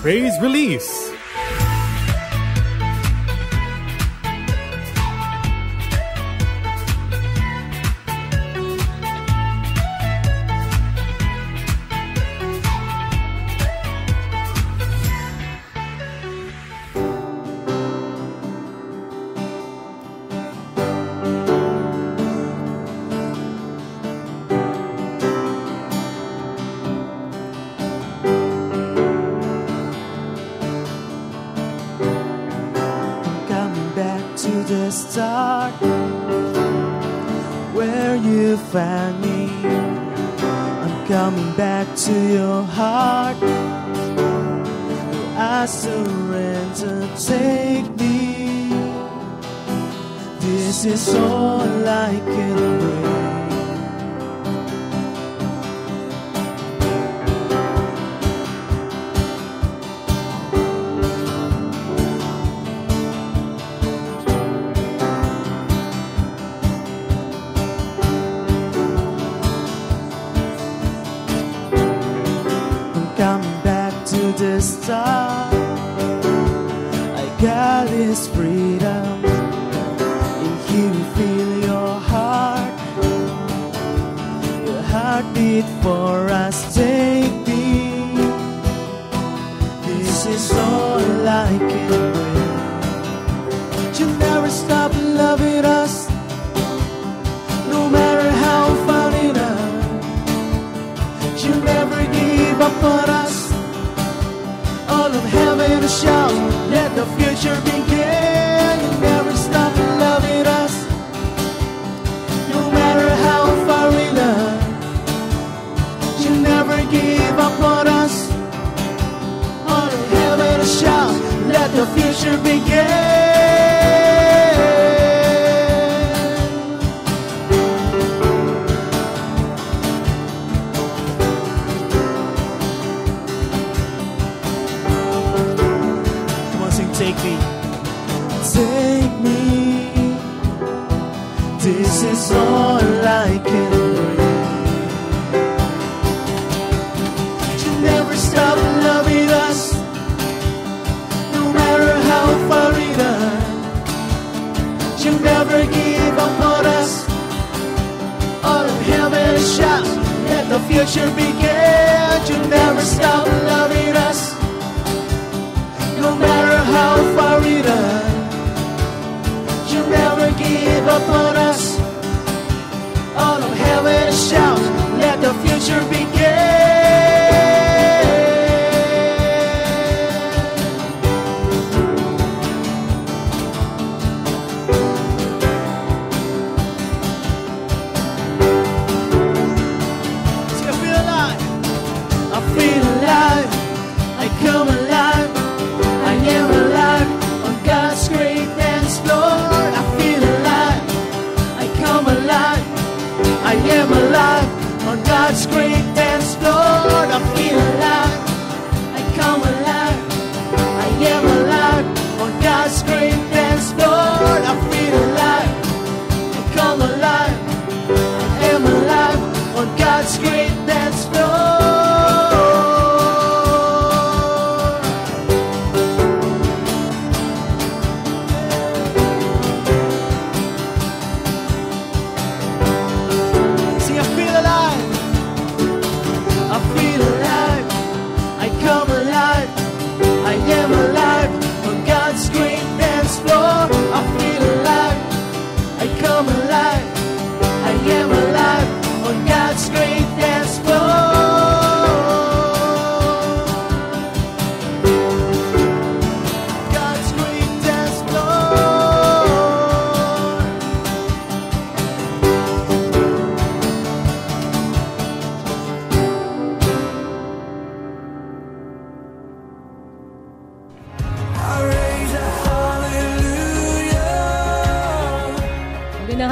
Praise Release. Start where you found me. I'm coming back to your heart. I surrender, take me. This is all I can bring. The start, I got this freedom. In here you feel your heartbeat for us. Take me. This is all I can bring. You never stop loving us, no matter how far it is. You never give up on us. All of heaven to shout, let the future begin. You never stop loving us, no matter how far we love. You never give up on us. All of heaven to shout, let the future begin. Take me, take me. This is all I can bring. You never stop loving us, no matter how far it is. You never give up on us. All of heaven shout, let the future begin. You never stop loving us, no matter how far it is. You never give up on us. All of heaven shout, let the future begin. See, I feel alive. I feel alive. I come alive. I am alive on God's great dance floor. I feel alive. I come alive. I am alive on God's great dance floor. I feel alive. I come alive. I am alive on God's great dance floor. I feel alive. I come alive. I am alive on God's great dance floor.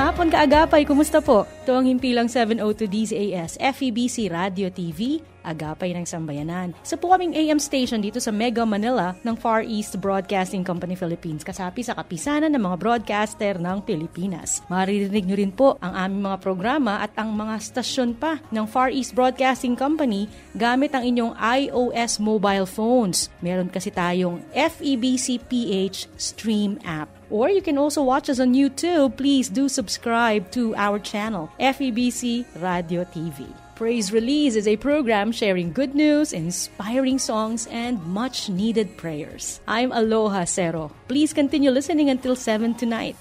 hapon kaagapay, kumusta po? Ito ang himpilang 702 DZAS, FEBC Radio TV, Agapay ng Sambayanan. Isa po kaming AM station dito sa Mega Manila ng Far East Broadcasting Company Philippines, kasapi sa kapisanan ng mga broadcaster ng Pilipinas. Maririnig nyo rin po ang aming mga programa at ang mga stasyon pa ng Far East Broadcasting Company gamit ang inyong iOS mobile phones. Meron kasi tayong FEBC PH Stream app. Or you can also watch us on YouTube. Please do subscribe to our channel, FEBC Radio TV. Praise Release is a program sharing good news, inspiring songs, and much-needed prayers. I'm Aloha Cero. Please continue listening until 7 tonight.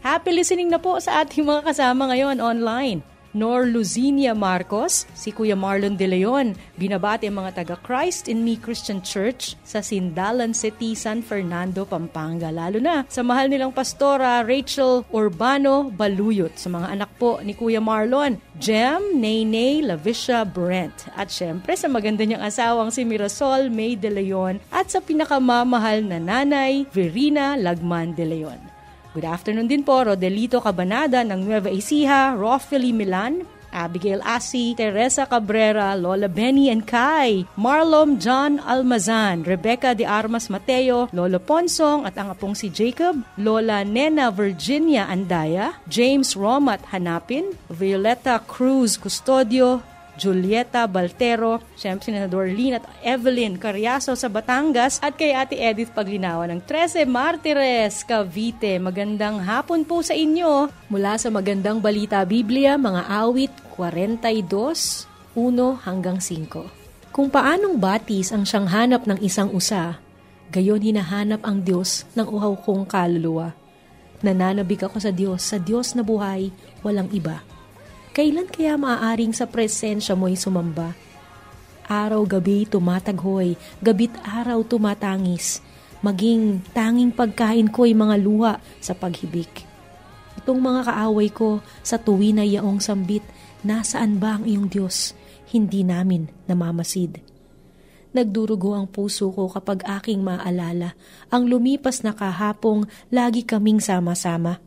Happy listening na po sa ating mga kasama ngayon online. Nor Luzinia Marcos, si Kuya Marlon De Leon, binabati ang mga taga Christ in Me Christian Church sa Sindalan City, San Fernando, Pampanga. Lalo na sa mahal nilang pastora Rachel Urbano Baluyot, sa mga anak po ni Kuya Marlon, Jem, Nene, Lavisha, Brent. At syempre sa maganda niyang asawang si Mirasol May De Leon at sa pinakamamahal na nanay, Verina Lagman De Leon. Good afternoon din po, Rodelito Cabanada ng Nueva Ecija, Rofeli Milan, Abigail Asi, Teresa Cabrera, Lola Benny and Kai, Marlom John Almazan, Rebecca de Armas Mateo, Lolo Ponsong at ang apong si Jacob, Lola Nena Virginia Andaya, James Romat Hanapin, Violeta Cruz Custodio, Julieta Baltero, siyempre si Senador Lynn at Evelyn Carriazo sa Batangas at kay Ate Edith Paglinawa ng 13 Martires, Cavite. Magandang hapon po sa inyo. Mula sa Magandang Balita Biblia, mga awit 42, 1 hanggang 5. Kung paanong batis ang siyang hanap ng isang usa, gayon hinahanap ang Diyos ng uhaw kong kaluluwa. Nananabik ako sa Diyos na buhay, walang iba. Kailan kaya maaaring sa presensya mo'y sumamba? Araw-gabi tumataghoy, gabit araw tumatangis. Maging tanging pagkain ko'y mga luha sa paghibik. Itong mga kaaway ko sa tuwi na yaong sambit, nasaan ba ang iyong Diyos? Hindi namin namamasid. Nagdurugo ang puso ko kapag aking maalala ang lumipas na kahapong lagi kaming sama-sama.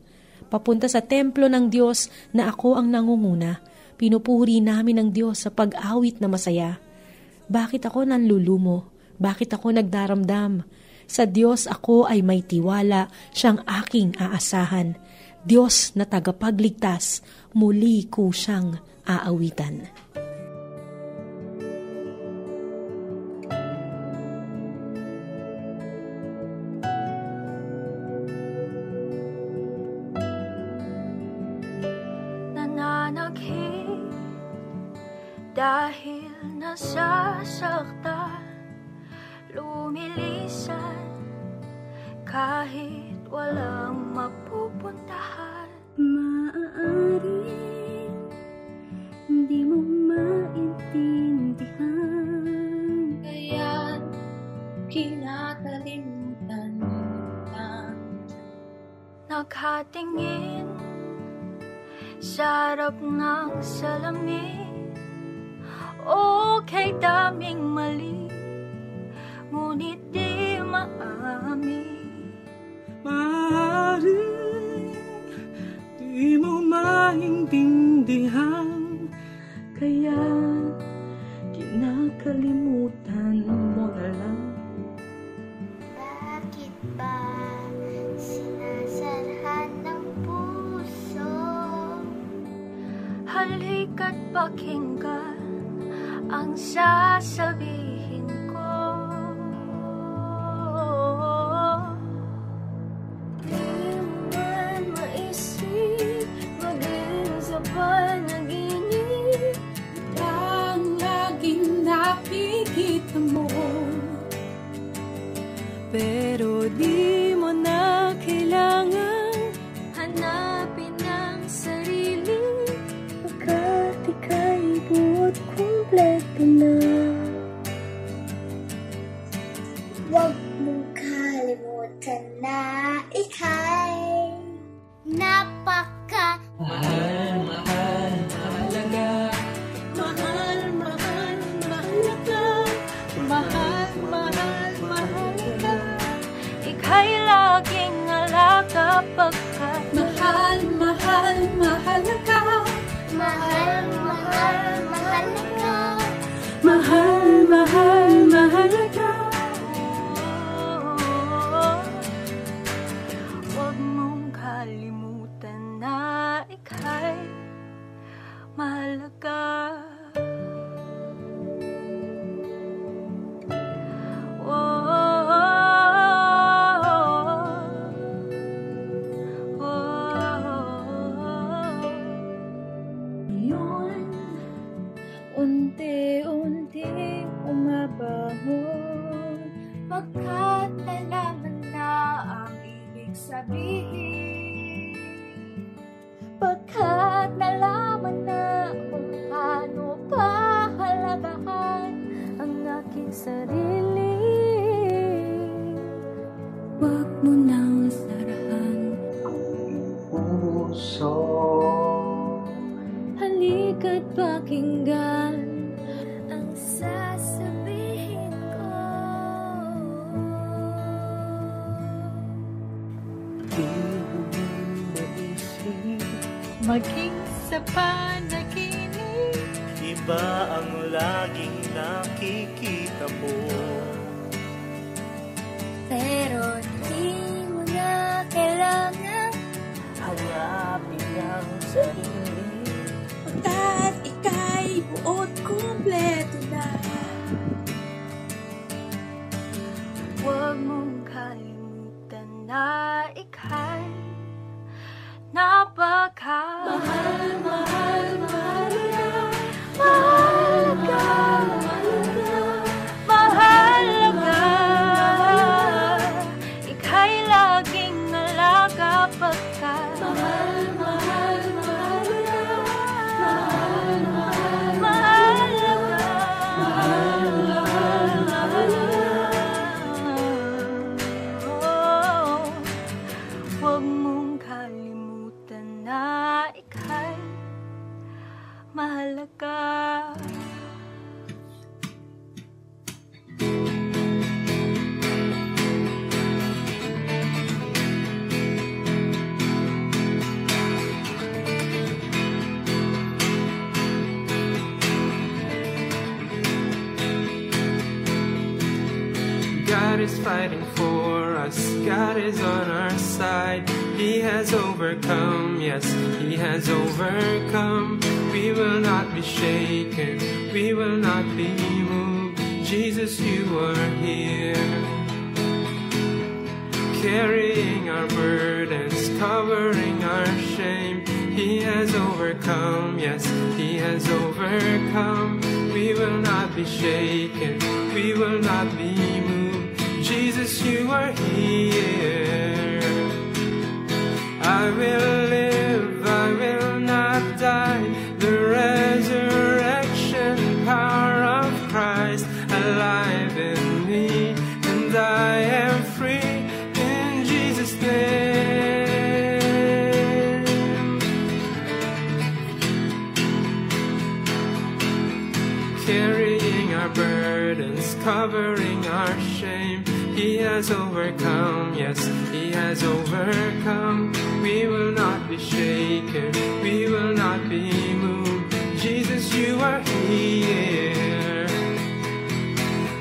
Papunta sa templo ng Diyos na ako ang nangunguna, pinupuri namin ang Diyos sa pag-awit na masaya. Bakit ako nanlulumo? Bakit ako nagdaramdam? Sa Diyos ako ay may tiwala, siyang aking aasahan. Diyos na tagapagligtas, muli ko siyang aawitan. Dahil nasasaktan, lumilisan, kahit walang mapupuntahan. Maaaring hindi mo maintindihan, Kaya kinakalimutan na nakatingin sa harap ng salamin. Okay, daming mali, ngunit di maamin. Maaaring di mo maintindihan, kaya kinakalimutan mo na lang. Bakit ba sinasarhan ng puso? Halika't pakinggan ang sasabihin ko. Di man maisip, maging sa panaginip, ang laging nakikita mo. Pero di mo na kailangan Hanapin ang sarili, pagkat ika'y buot kumpleto na. Huwag mong kalimutan na ika'y napaka ika'y laging alaga pagkat Mahal, mahal. mahal, mahal ka. Mahal, mahal, mahal ka. Mahal, mahal, mahal ka. Huwag mong kalimutan na ika'y mahalaga. Ngayon, unti-unti umabahon, Pagkat nalaman na ang ibig sabihin, pagkat nalaman na kung paano pahalagahan ang aking sarili. Huwag mo nang sarahan, puso. halika't pakinggan ang sasabihin ko. Di mo maisip, Maging sa panaginip, iba ang laging nakikita mo. pero di mo na kailangan Hanapin ang sarili. pagkat ika'y buod kumpleto na. Huwag mong kalimutan na ika'y napaka Mahal, mahal, mahal ka. mahalaga. Mahalaga. Ika'y laging alaga pagkat Mahal, mahal, mahal ka. mahalaga. Oh, huwag mong kalimutan na ika'y mahalaga. God is fighting for us, God is on our side. He has overcome, yes, He has overcome. We will not be shaken, we will not be moved. Jesus, you are here, carrying our burdens, covering our shame. He has overcome, yes, He has overcome. We will not be shaken, we will not be moved. Jesus, you are here. I will live, I will not die. The resurrection power of Christ alive in me, and I am free in Jesus' name. Carrying our burdens, covering our shame. He has overcome, yes, He has overcome. We will not be shaken, we will not be moved. Jesus, you are here.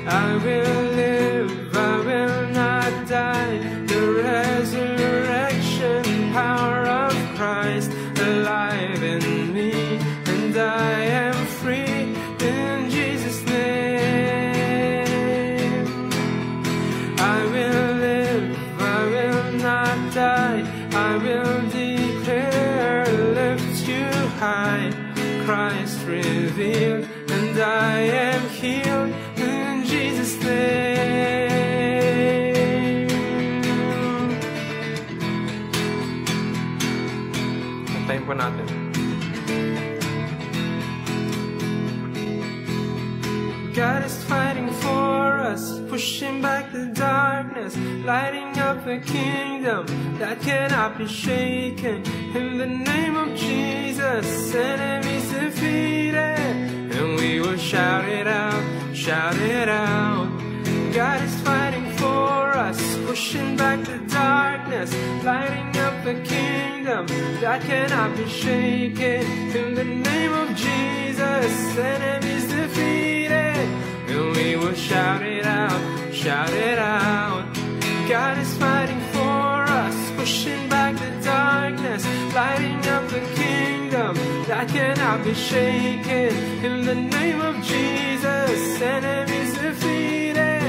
I will live, I will not die. The resurrection power of Christ alive in me, and I am free in Jesus' name. I will live, I will not die. I will declare, lift you high. Christ revealed, and I am healed in Jesus' name. Antayin po natin. God is fighting for us, pushing back the darkness, lighting up the kingdom that cannot be shaken. In the name of Jesus, enemies defeated, and we will shout it out, shout it out. God is fighting for us, pushing back the darkness, lighting up the kingdom that cannot be shaken. In the name of Jesus, enemies defeated, and we will shout it out, shout it out. God is fighting for us, pushing back the darkness, lighting up the kingdom that cannot be shaken. In the name of Jesus, enemies defeated,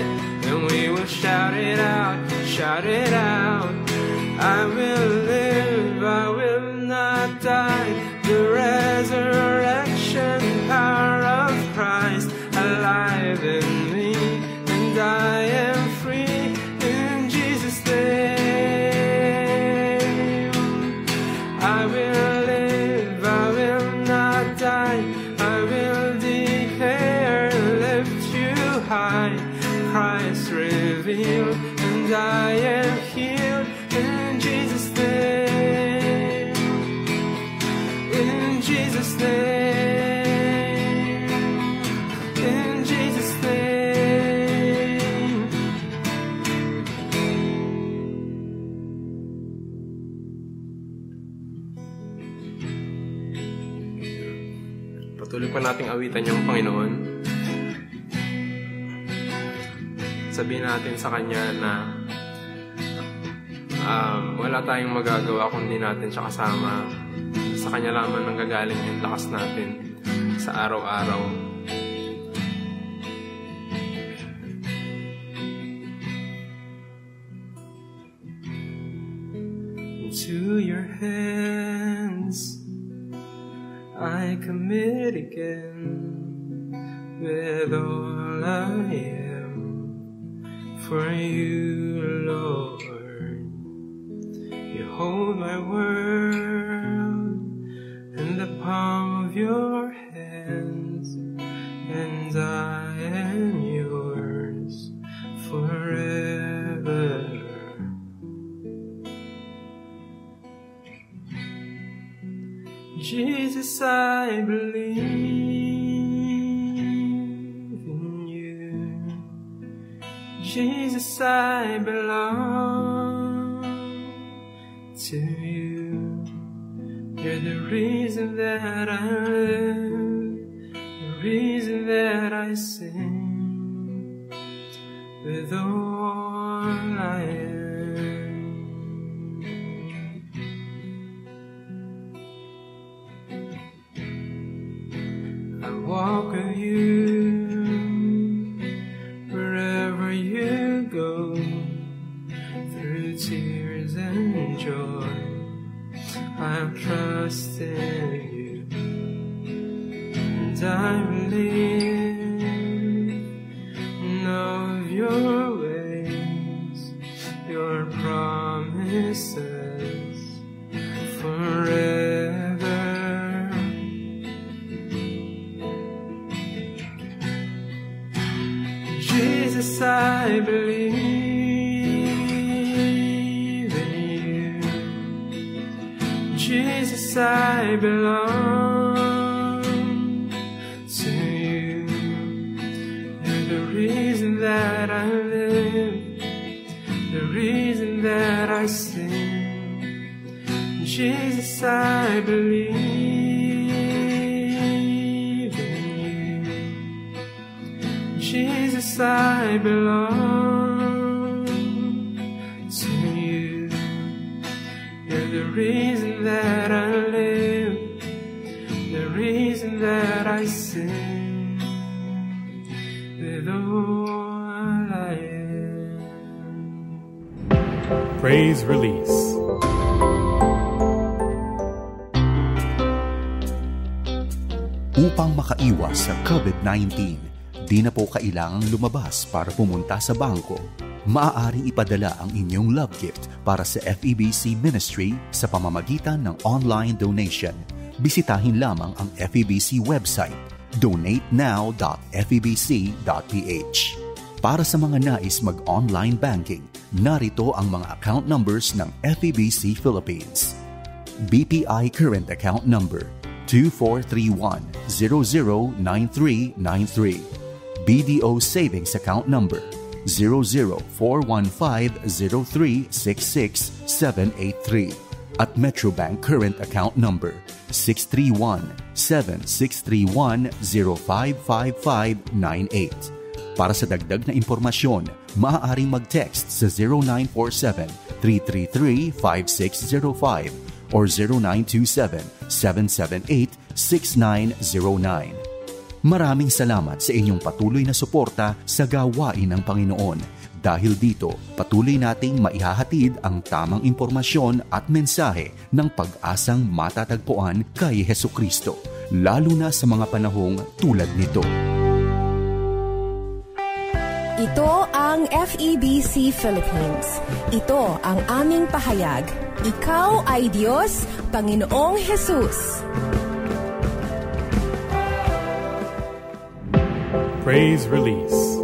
and we will shout it out, shout it out. I will live, I will not die. The resurrection power of Christ alive in me, and I am free. In Jesus' name, I will live, I will not die. I will declare, lift you high. Christ revealed, and I am healed. In Jesus' name, in Jesus' name, in Jesus' name. Patuloy pa nating awitan yung Panginoon. Sabihin natin sa Kanya na wala tayong magagawa kung di natin siya kasama. Sa Kanya lamang nanggagaling yung lakas natin sa araw-araw. Into your hands I commit again with all I am. For you, Lord, you hold my world in the palm of your hands, and I am yours forever. Jesus, I believe in you. Jesus, I belong to you. You're the reason that I live, the reason that I sing, with all I am. I walk with you wherever you go, through tears and joy. I'm trusting you, and I believe in all of your ways, your promises forever. Jesus, I believe in you. Jesus, I belong to you. You're the reason that I live, the reason that I sing. Jesus, I believe in you. Jesus, I belong to you. You're the reason that I live, the reason that I sing, with all I am. Praise Release. Upang makaiwas sa COVID-19, di na po kailangang lumabas para pumunta sa bangko. Maaaring ipadala ang inyong love gift para sa FEBC Ministry sa pamamagitan ng online donation. Bisitahin lamang ang FEBC website, donatenow.febc.ph. Para sa mga nais mag-online banking, narito ang mga account numbers ng FEBC Philippines. BPI Current Account Number 2431-009393. BDO Savings Account Number 00-415-0366-783 at Metrobank current account number 631-7631-055598. Para sa dagdag na impormasyon, maaaring mag-text sa 0947-333-5605 or 0927-778-6909. Maraming salamat sa inyong patuloy na suporta sa gawain ng Panginoon. Dahil dito, patuloy nating maihahatid ang tamang impormasyon at mensahe ng pag-asang matatagpuan kay Hesukristo, lalo na sa mga panahong tulad nito. Ito ang FEBC Philippines. Ito ang aming pahayag. Ikaw ay Diyos, Panginoong Jesus. Praise Release.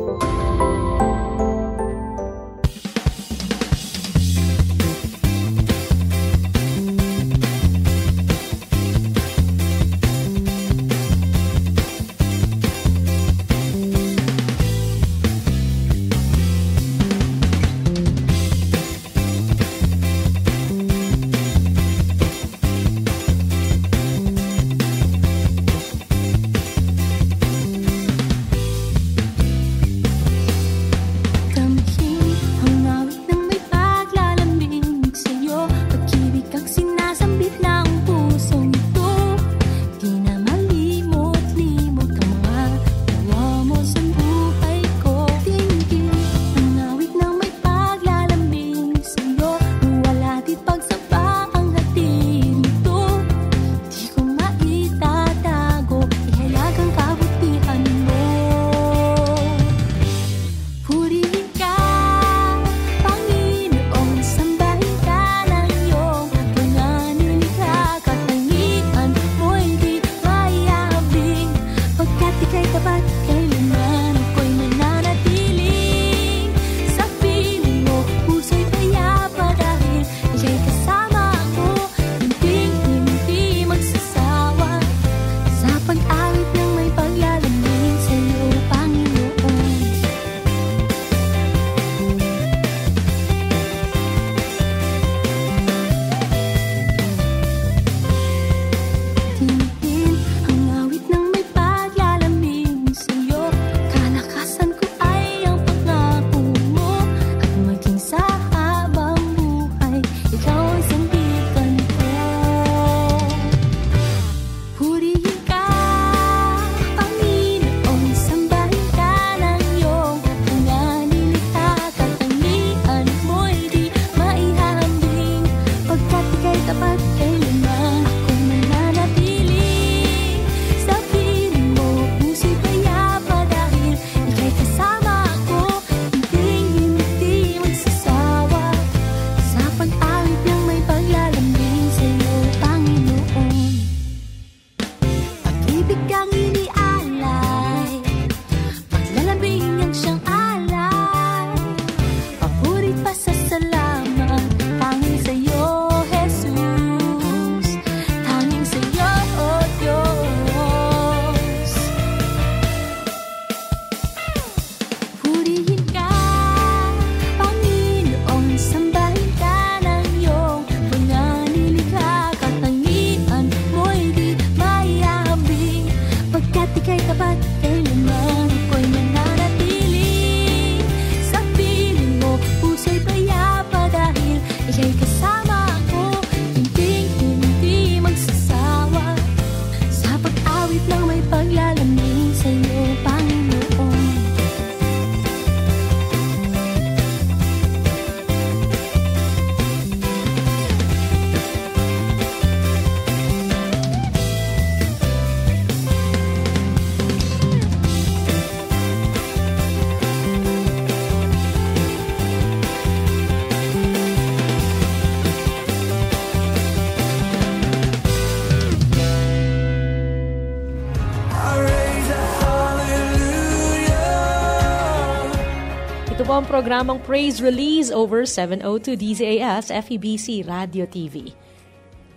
po ang programang Praise Release over 702 DZAS FEBC Radio TV.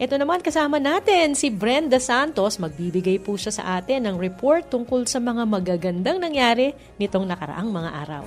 Ito naman kasama natin si Brenda Santos. Magbibigay po siya sa atin ng report tungkol sa mga magagandang nangyari nitong nakaraang mga araw.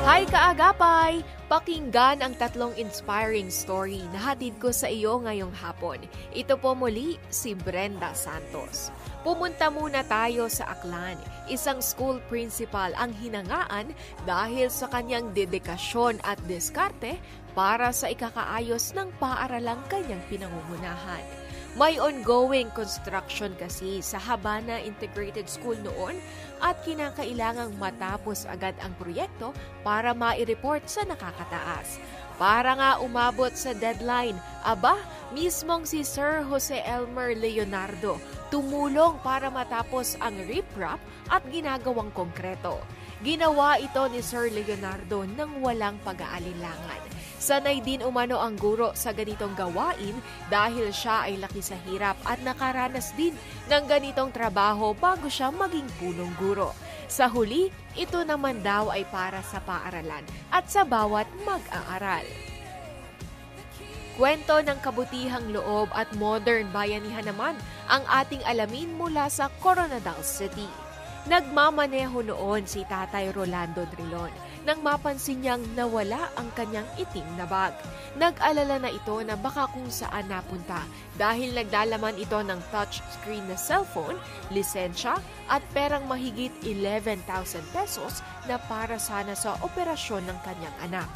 Hi kaagapay! Pakinggan ang 3 inspiring story na hatid ko sa iyo ngayong hapon. Ito po muli si Brenda Santos. Pumunta muna tayo sa Aklan. Isang school principal ang hinangaan dahil sa kanyang dedikasyon at diskarte para sa ikakaayos ng paaralang kanyang pinangungunahan. May ongoing construction kasi sa Habana Integrated School noon at kinakailangang matapos agad ang proyekto para mai-report sa nakakataas. Para nga umabot sa deadline, mismong si Sir Jose Elmer Leonardo tumulong para matapos ang riprap at ginagawang konkreto. Ginawa ito ni Sir Leonardo nang walang pag-aalinlangan. Sanay din umano ang guro sa ganitong gawain dahil siya ay laki sa hirap at nakaranas din ng ganitong trabaho bago siya maging punong guro. Sa huli, ito naman daw ay para sa paaralan at sa bawat mag-aaral. Kwento ng kabutihang loob at modern bayanihan naman ang ating alamin mula sa Coronadal City. Nagmamaneho noon si Tatay Rolando Drilon nang mapansin niyang nawala ang kanyang itim na bag. Nag-alala na ito na baka kung saan napunta dahil nagdalaman ito ng touchscreen na cellphone, lisensya at perang mahigit 11,000 pesos na para sana sa operasyon ng kanyang anak.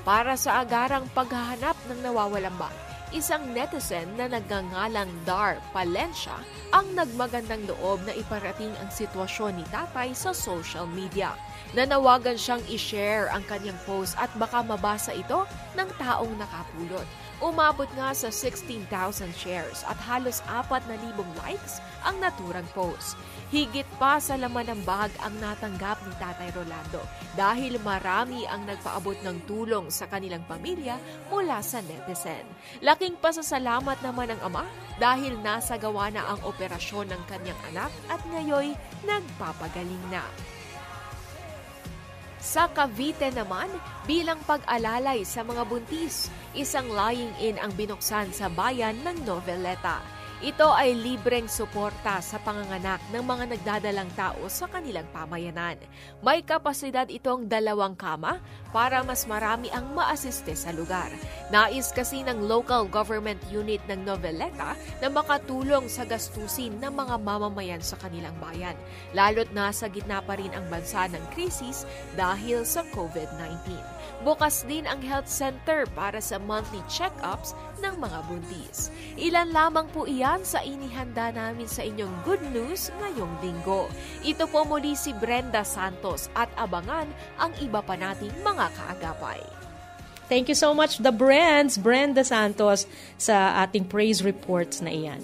Para sa agarang paghahanap ng nawawalang bag, isang netizen na nagngangalang Dar Palencia ang nagmagandang loob na iparating ang sitwasyon ni tatay sa social media. Nanawagan siyang i-share ang kanyang post at baka mabasa ito ng taong nakapulot. Umabot nga sa 16,000 shares at halos 4,000 likes ang naturang post. Higit pa sa laman ng bag ang natanggap ni Tatay Rolando dahil marami ang nagpaabot ng tulong sa kanilang pamilya mula sa netizen. Laking pasasalamat naman ng ama dahil nasagawa na ang operasyon ng kanyang anak at ngayoy nagpapagaling na. Sa Cavite naman, bilang pag-alalay sa mga buntis, isang lying-in ang binuksan sa bayan ng Noveleta. Ito ay libreng suporta sa panganganak ng mga nagdadalang tao sa kanilang pamayanan. May kapasidad itong 2 kama para mas marami ang maasiste sa lugar. Nais kasi ng local government unit ng Noveleta na makatulong sa gastusin ng mga mamamayan sa kanilang bayan, lalo't nasa gitna pa rin ang bansa ng krisis dahil sa COVID-19. Bukas din ang health center para sa monthly check-ups ng mga buntis. Ilan lamang po iyan sa inihanda namin sa inyong good news ngayong linggo. Ito po muli si Brenda Santos at abangan ang iba pa nating mga kaagapay. Thank you so much, The Brands, Brenda Santos, sa ating praise reports na iyan.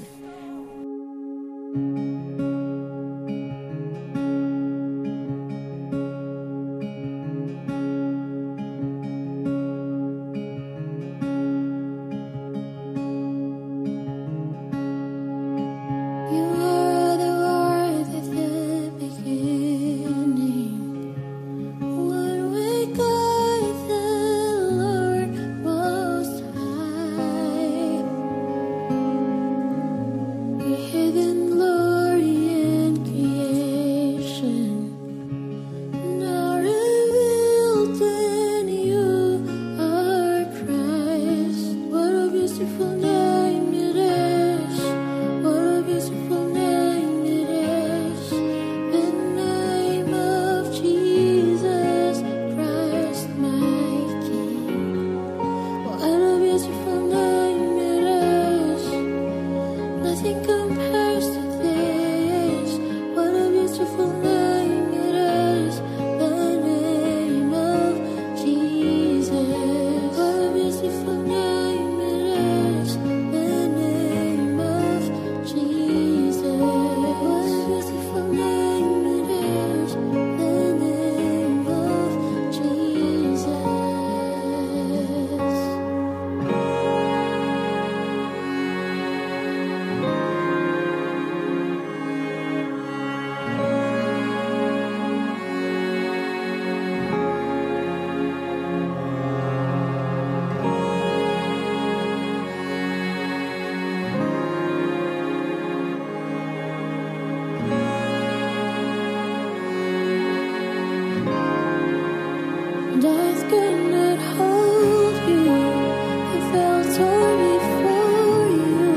Death could not hold you. I felt torn before you.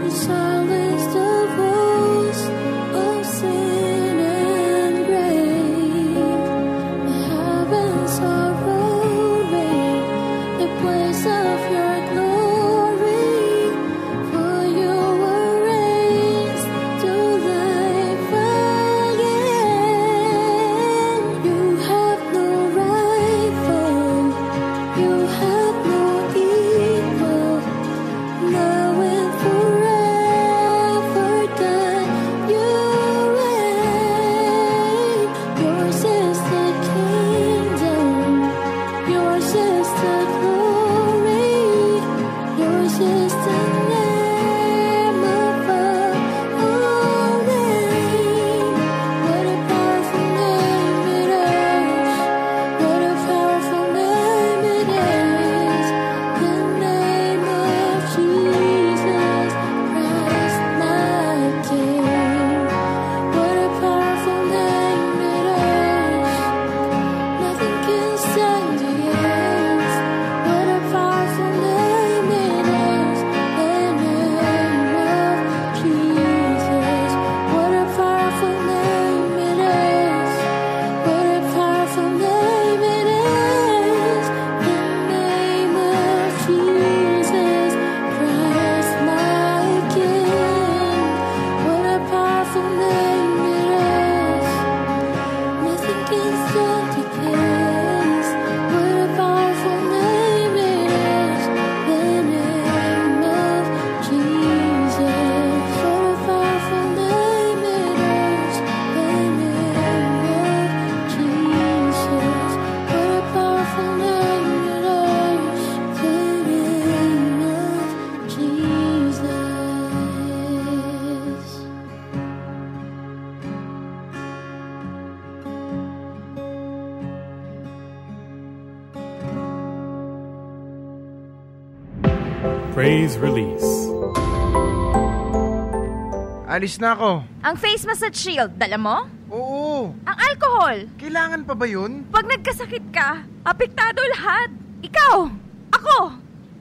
You silenced the voice of sin and grave. The heavens are rolling, the place of your glory. For you were raised to life again. You have no rival, you have no equal. Now and forever, God, you reign. Yours is the kingdom, yours is the glory, yours is the name above all names. What a powerful name it is! What a powerful name it is! The name of Jesus Christ, my King. What a powerful name it is! Nothing can stand against. What a powerful name it is! The name of Jesus. What a powerful name it is! What a powerful name it is! The name of Jesus Christ, my King. What a powerful name it is! Nothing can stand against. What a powerful name it is! The name of Jesus. What a powerful name it is! The name of Jesus. What a powerful name it is! The name of Jesus. Praise Release. Alis na ako. Ang face mask at shield, dala mo? Oo. Ang alcohol. Kailangan pa ba yun? Pag nagkasakit ka, apektado lahat. Ikaw, ako,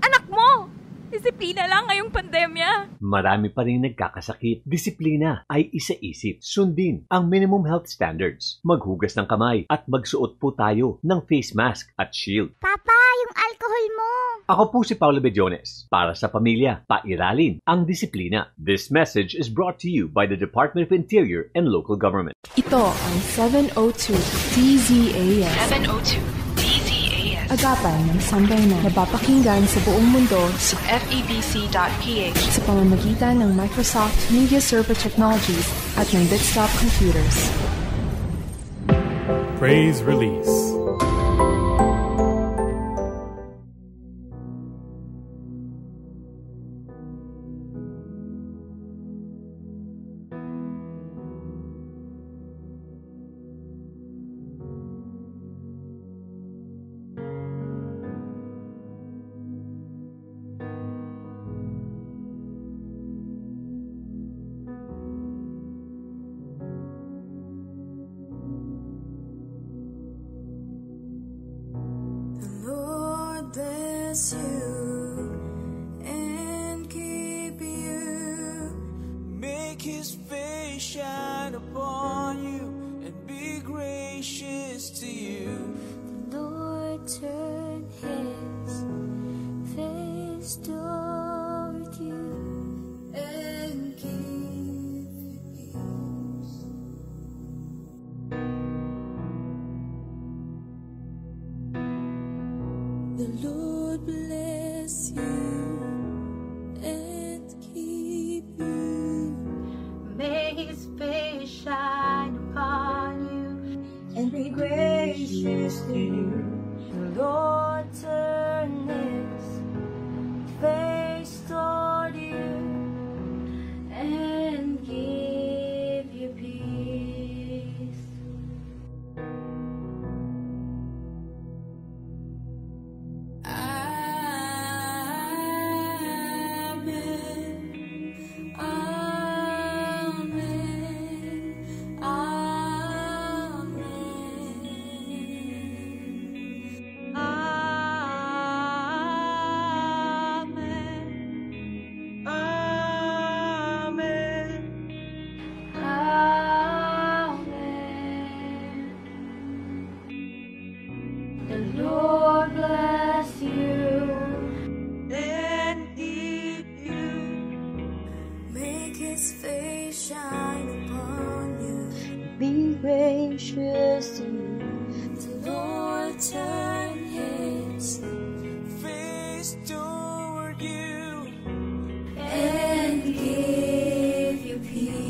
anak mo. Disiplina lang ngayong pandemya. Marami pa rin nagkakasakit. Disiplina ay isa-isip. Sundin ang minimum health standards. Maghugas ng kamay at magsuot po tayo ng face mask at shield. Papa, yung alcohol mo. Ako po si Paulo Bediones. Para sa pamilya, pairalin ang disiplina. This message is brought to you by the Department of Interior and Local Government. Ito ang 702 DZAS. 702 DZAS. Agapay ng sambayanan. Napapakinggan sa buong mundo sa FEBC.ph sa pamamagitan ng Microsoft Media Server Technologies at ng desktop computers. Praise Release. Bless you and keep you. Make his face shine upon you and be gracious to you. The Lord turn his face toward you and give you peace. The Lord bless you and keep you. May his face shine upon you and be gracious to you. The Lord turn his face toward you and give you peace. The Lord bless you and keep you. Make His face shine upon you. be gracious to you. The Lord turn His face toward you and give you peace.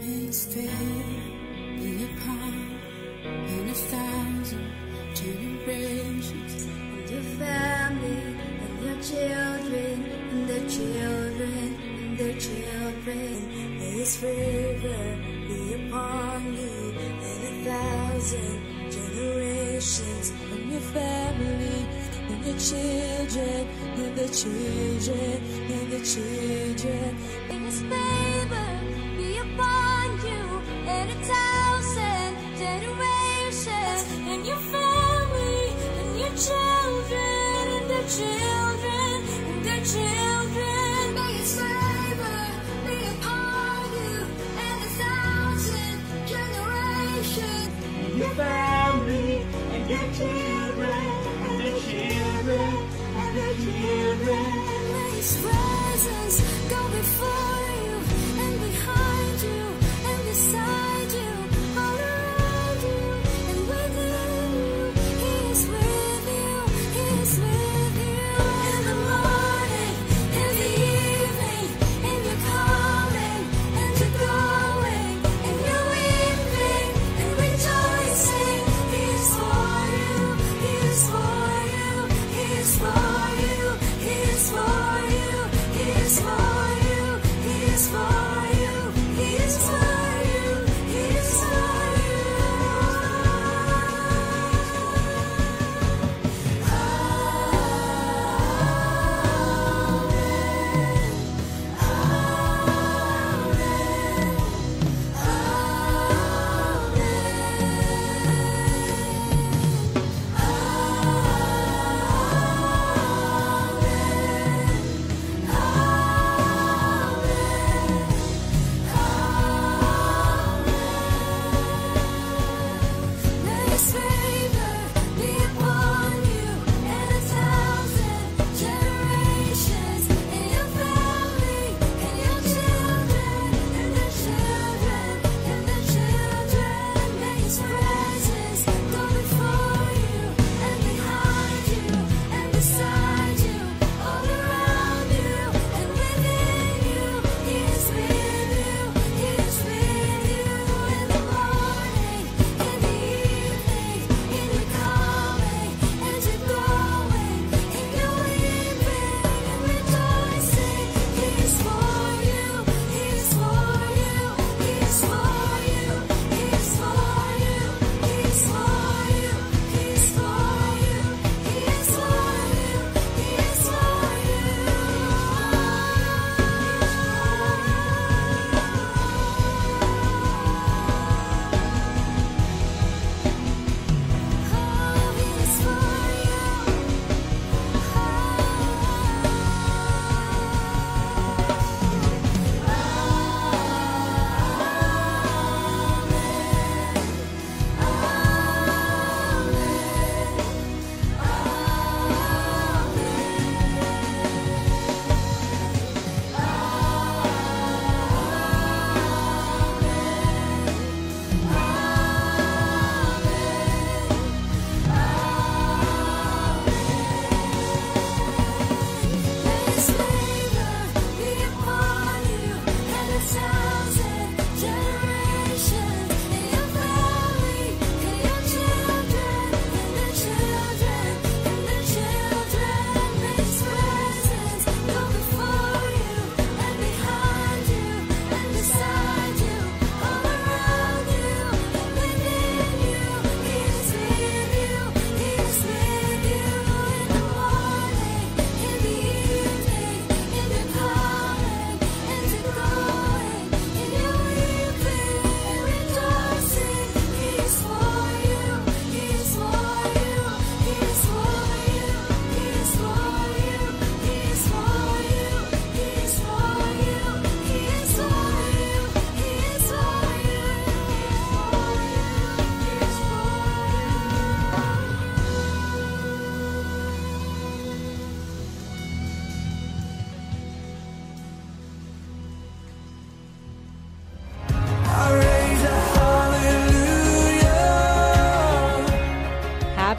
His favor be upon in 1,000 generations, And your family, and your children, and their children, and their children. may His favor be upon you in 1,000 generations, and your family, and your children, and their children, and their children. May His favor be upon you in 1,000 generations, and your family, and your children, and their children, and their children. May His favor be upon you in 1,000 generations, and your family, and your children, and their children, and their children. May His presence go before you and behind you and beside you, all around you and within you. He is with you. He is with you. In the morning, in the evening, in your coming and your going, in your weeping and rejoicing. He is for you. He is for you. He is for you. He is for you. He is for you. He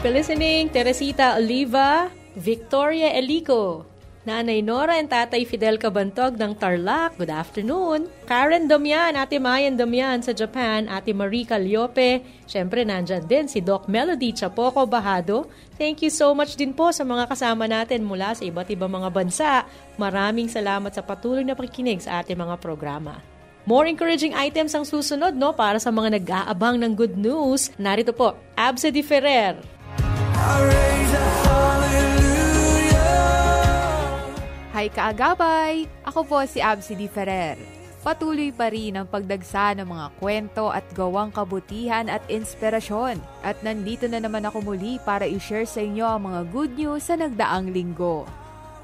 for listening. Teresita Oliva, Victoria Elico, Nanay Nora and Tatay Fidel Cabantog ng Tarlac, good afternoon. Karen Damian, Ate Mayan Damian sa Japan, Ate Marie Caliope, syempre nandyan din si Doc Melody Chapoco Bahado. Thank you so much din po sa mga kasama natin mula sa iba't ibang mga bansa. Maraming salamat sa patuloy na pakikinig sa ating mga programa. More encouraging items ang susunod, no, para sa mga nag-aabang ng good news. Narito po, Abse Di Ferrer. Hi kaagabay! Ako po si Abse Di Ferrer. Patuloy pa rin ang pagdagsa ng mga kwento at gawang kabutihan at inspirasyon. At nandito na naman ako muli para i-share sa inyo ang mga good news sa nagdaang linggo.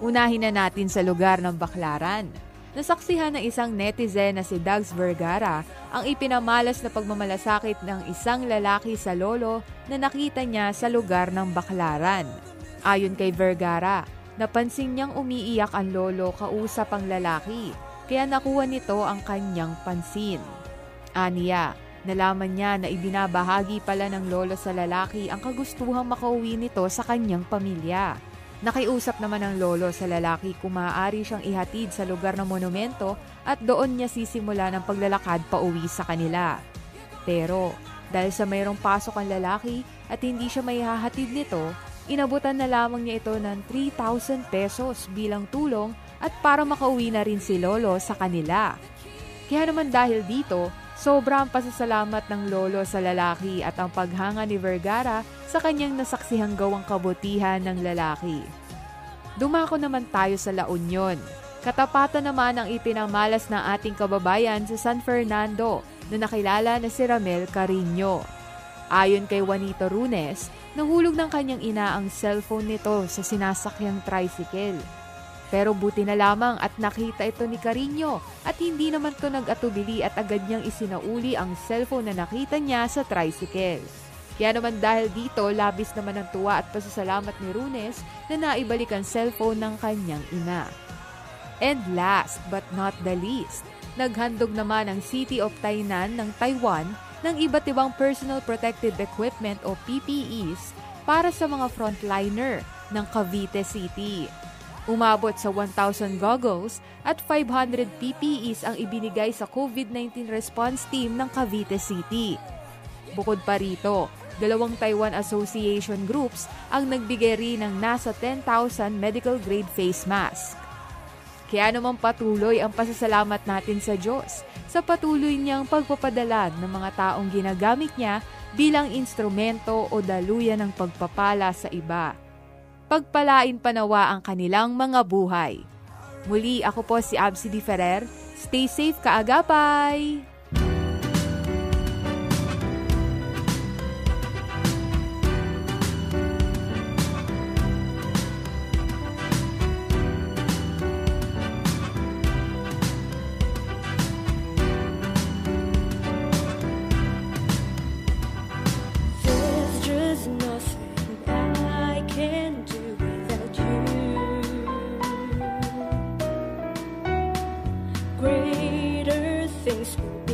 Unahin na natin sa lugar ng Baclaran. Nasaksihan ng isang netizen na si Dags Vergara ang ipinamalas na pagmamalasakit ng isang lalaki sa lolo na nakita niya sa lugar ng Baclaran. Ayon kay Vergara, napansin niyang umiiyak ang lolo kausap ang lalaki, kaya nakuha nito ang kanyang pansin. Aniya, nalaman niya na ibinabahagi pala ng lolo sa lalaki ang kagustuhang makauwi nito sa kanyang pamilya. Nakiusap naman ng lolo sa lalaki kung maaari siyang ihatid sa lugar ng monumento at doon niya sisimula ng paglalakad pa uwi sa kanila. Pero dahil sa mayroong pasok ang lalaki at hindi siya maihahatid nito, inabutan na lamang niya ito ng 3,000 pesos bilang tulong at para makauwi na rin si lolo sa kanila. Kaya naman dahil dito, sobrang pasasalamat ng lolo sa lalaki at ang paghanga ni Vergara sa kanyang nasaksihang gawang kabutihan ng lalaki. Dumako naman tayo sa La Union. Katapatan naman ang ipinamalas ng ating kababayan sa San Fernando na nakilala na si Ramel Carino. Ayon kay Juanito Runes, nahulog ng kanyang ina ang cellphone nito sa sinasakyang tricycle. Pero buti na lamang at nakita ito ni Carino at hindi naman ito nag-atubili at agad niyang isinauli ang cellphone na nakita niya sa tricycle. Kaya naman dahil dito, labis naman ang tuwa at pasasalamat ni Runes na naibalik ang cellphone ng kanyang ina. And last but not the least, naghandog naman ang City of Tainan ng Taiwan ng iba't ibang personal protective equipment o PPEs para sa mga frontliner ng Cavite City. Umabot sa 1,000 goggles at 500 PPEs ang ibinigay sa COVID-19 response team ng Cavite City. Bukod pa rito, 2 Taiwan Association groups ang nagbigay rin ng nasa 10,000 medical grade face mask. Kaya naman patuloy ang pasasalamat natin sa Diyos sa patuloy niyang pagpapadala ng mga taong ginagamit niya bilang instrumento o daluyan ng pagpapala sa iba. Pagpalain panawa ang kanilang mga buhay. Muli ako po si Abse Di Ferrer. Stay safe kaagapay! Greater things will be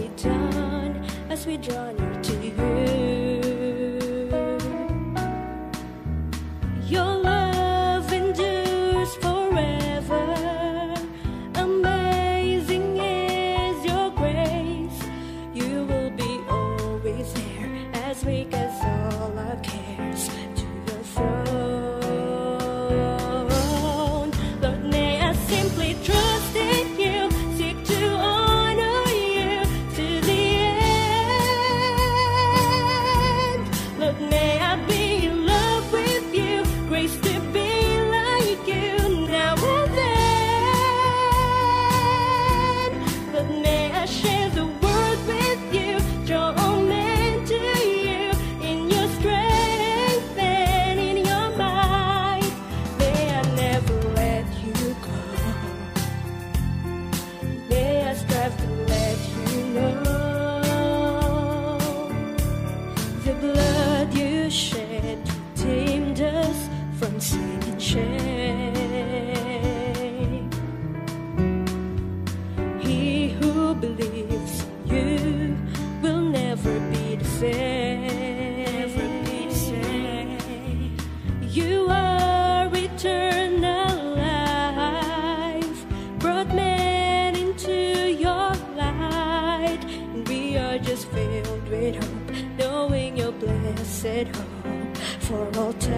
blessed hope for all time.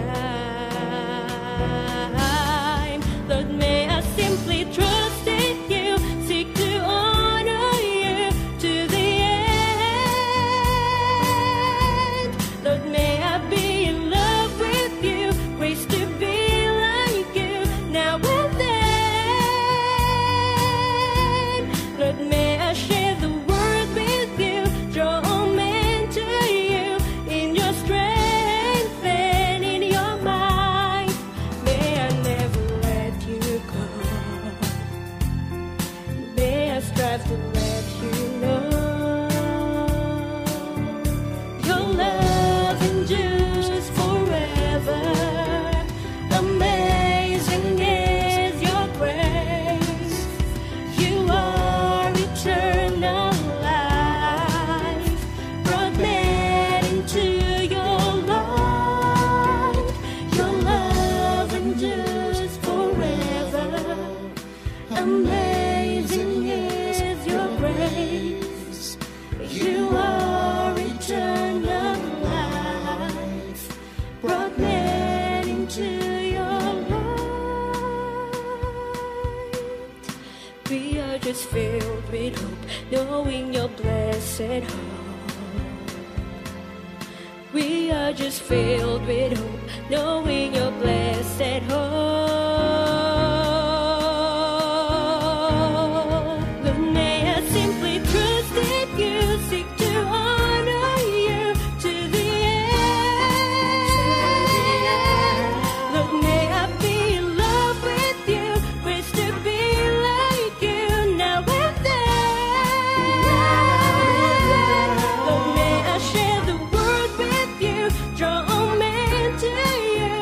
Lord, may I simply trust in you, seek to honor you to the end. Lord, may I be in love with you, grace to be like you now and then. Lord, may I share the world with you, draw all men to you in your strength and in your might. May I never let you go. May I strive to let you know your love endures forever. Amazing is your grace. You are eternal life, brought men into your light. Your love endures forever. Amazing is your grace. You are eternal life, brought men into your light. We are just filled with hope, knowing your blessed hope. We are just filled with hope, knowing your blessed hope. Lord, may I simply trust in you, seek to honor you to the end. Lord, may I be in love with you, grace to be like you now and then. Lord, may I share the world with you, draw all men to you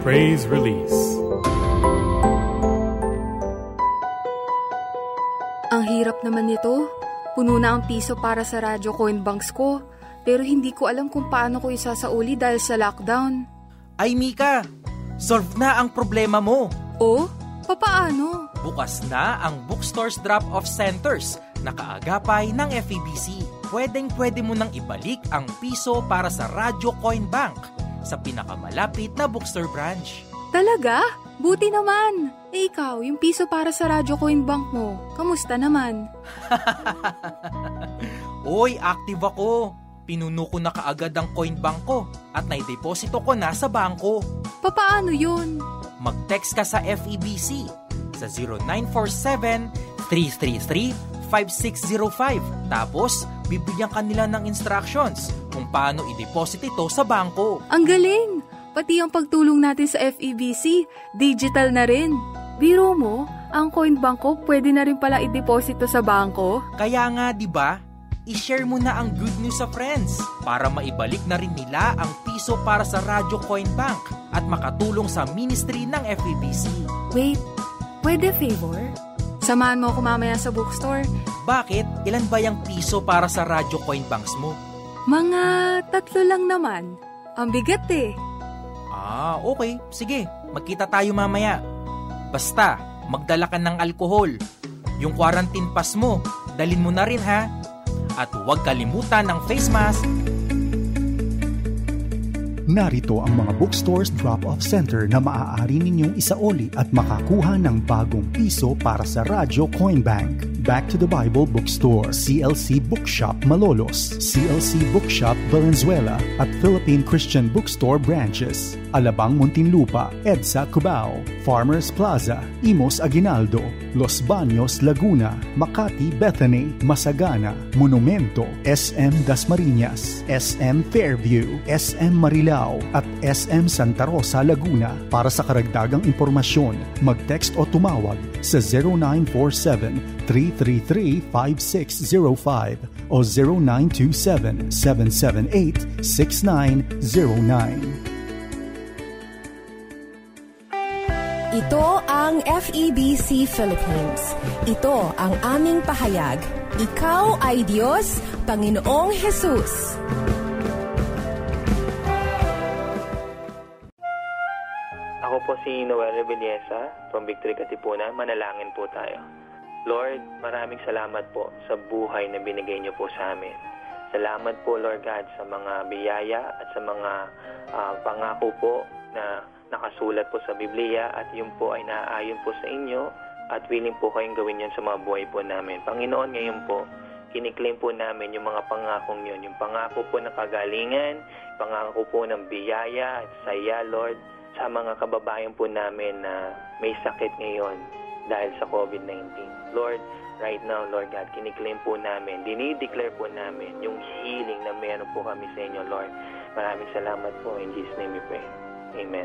Praise Release. Ang hirap naman nito. Puno na ang piso para sa radyo coin banks ko. Pero hindi ko alam kung paano ko isasauli dahil sa lockdown. Ay Mika, solve na ang problema mo. Oh? Papaano? Bukas na ang bookstores drop-off centers na kaagapay ng FEBC. Pwedeng-pwede mo nang ibalik ang piso para sa Radyo Coin Bank sa pinakamalapit na bookstore branch. Talaga? Buti naman. Ikaw, yung piso para sa Radyo Coin Bank mo, kamusta naman? Oy, active ako. Pinuno ko na kaagad ang coin bank ko at naideposito ko na sa bangko. Papaano yun? Mag-text ka sa FEBC sa 0947-333-5605. Tapos, bibigyan ka nila ng instructions kung paano i-deposit ito sa bangko. Ang galing! Pati ang pagtulong natin sa FEBC, digital na rin. Biro mo, ang coin bank ko pwede na rin pala i-deposito sa bangko. Kaya nga, di ba? I-share mo na ang good news sa friends para maibalik na rin nila ang piso para sa Radyo Coin Bank at makatulong sa ministry ng FEBC. Wait, pwede favor? Samahan mo ako mamaya sa bookstore. Bakit? Ilan ba yung piso para sa Radyo Coin Banks mo? Mga 3 lang naman. Ang bigat eh. Okay. Sige, magkita tayo mamaya. Basta, magdala ka ng alkohol. Yung quarantine pass mo, dalin mo na rin ha. At huwag kalimutan ng face mask. Narito ang mga bookstores drop-off center na maaari ninyong isaoli at makakuha ng bagong piso para sa Radyo Coin Bank. Back to the Bible Bookstore, CLC Bookshop Malolos, CLC Bookshop Valenzuela at Philippine Christian Bookstore branches. Alabang Muntinlupa, EDSA Cubao, Farmers Plaza, Imos Aguinaldo, Los Baños Laguna, Makati Bethany, Masagana, Monumento, SM Dasmariñas, SM Fairview, SM Marilao at SM Santa Rosa Laguna. Para sa karagdagang impormasyon, mag-text o tumawag sa 0947-333-5605 o 0927-778-6909. Ito ang FEBC Philippines. Ito ang aming pahayag. Ikaw ay Diyos, Panginoong Jesus. Ako po si Noel Rebeliesa from Victory Katipunan. Manalangin po tayo. Lord, maraming salamat po sa buhay na binigay niyo po sa amin. Salamat po, Lord God, sa mga biyaya at sa mga pangako po na nakasulat po sa Biblia at yun po ay naaayon po sa inyo at willing po kayong gawin yan sa mga buhay po namin. Panginoon, ngayon po, kiniklaim po namin yung mga pangakong yun. Yung pangako po ng kagalingan, pangako po ng biyaya at saya, Lord, sa mga kababayan po namin na may sakit ngayon dahil sa COVID-19. Lord, right now, Lord God, kiniklaim po namin, dinideclare po namin yung healing na meron po kami sa inyo, Lord. Maraming salamat po. In Jesus' name we pray. Amen.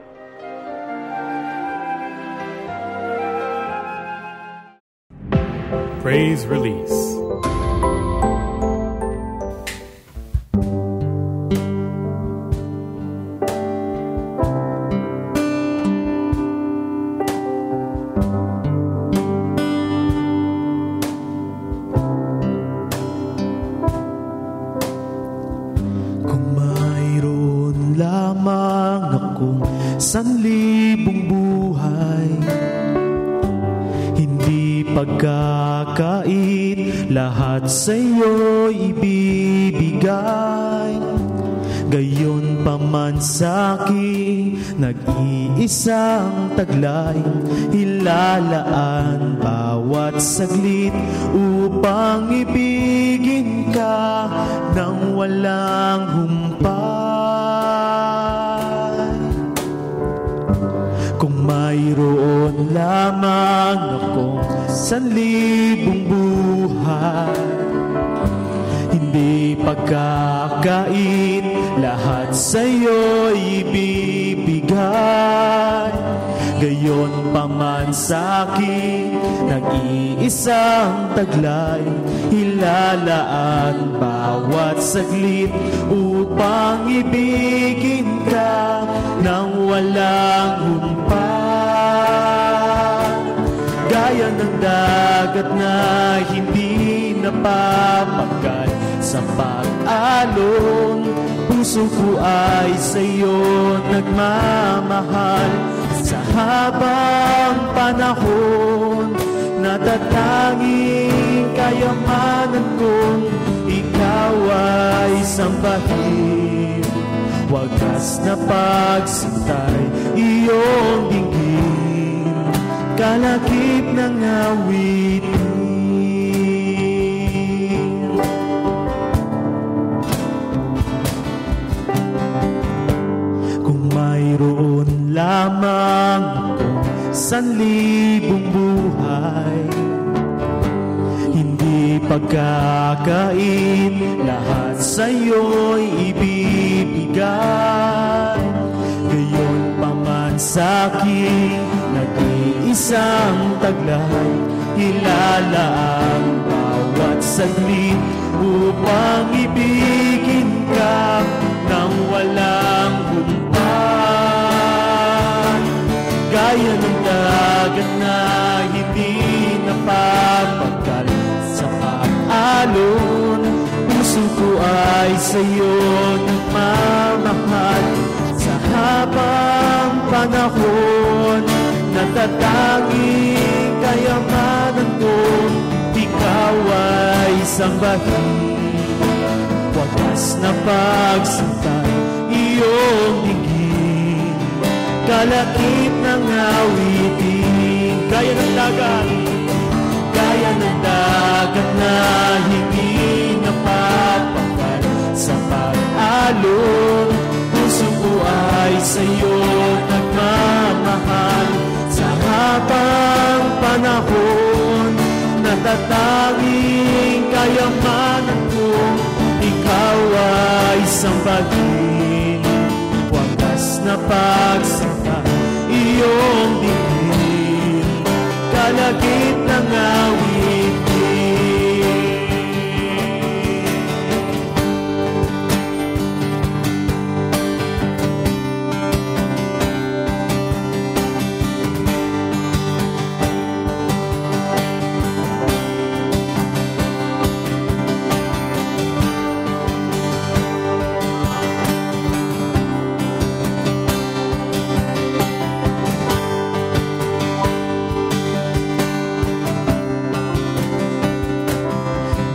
Praise Release. Sanlibong buhay, hindi pagkakait, lahat sa'yo ibibigay. Gayon pa man sa'kin, nag-iisang taglay, ilalaan bawat saglit upang ibigin ka ng walang humpay. Kung mayroon lamang akong sanlibong buhay, hindi pagkakait, lahat sa'yo ibibigay. Gayon pa man sa'kin, nag-iisang taglay, ilalaan bawat saglit upang ibigin ka ng walang dagat na hindi napapagal sa pag-alon. Puso ko ay sa'yo nagmamahal. Sa habang panahon, natatanging kayamanan kong ikaw ay sambahin. Wagas na pagsintay, iyong dinggin, kalakip ng awitin. Kung mayroon lamang akong 1,000 buhay, hindi pagkakain, lahat sa'yo'y ibibigay. Gayon pa man sa'king nag-iisang taglay, ilalaang bawat saglit upang ibigin ka nang walang humpay. Gaya ng dagat na hindi napapagal sa pag-alon, puso ko ay sa'yo nagmamahal. Sa habang panahon, natatanging kayamanan ko, ikaw ay sambahin. Wagas na pagsintay, iyong dinggin, kalakip ng awitin. Gaya ng dagat, gaya ng dagat na hindi napapagal sa pag-alon, puso ko ay sa'yo nagmamahal. Sa habang panahon, natatanging kayamanan ko, ikaw ay sambahin. Wagas na pagsintay, iyong dinggin, kalakip ng awitin.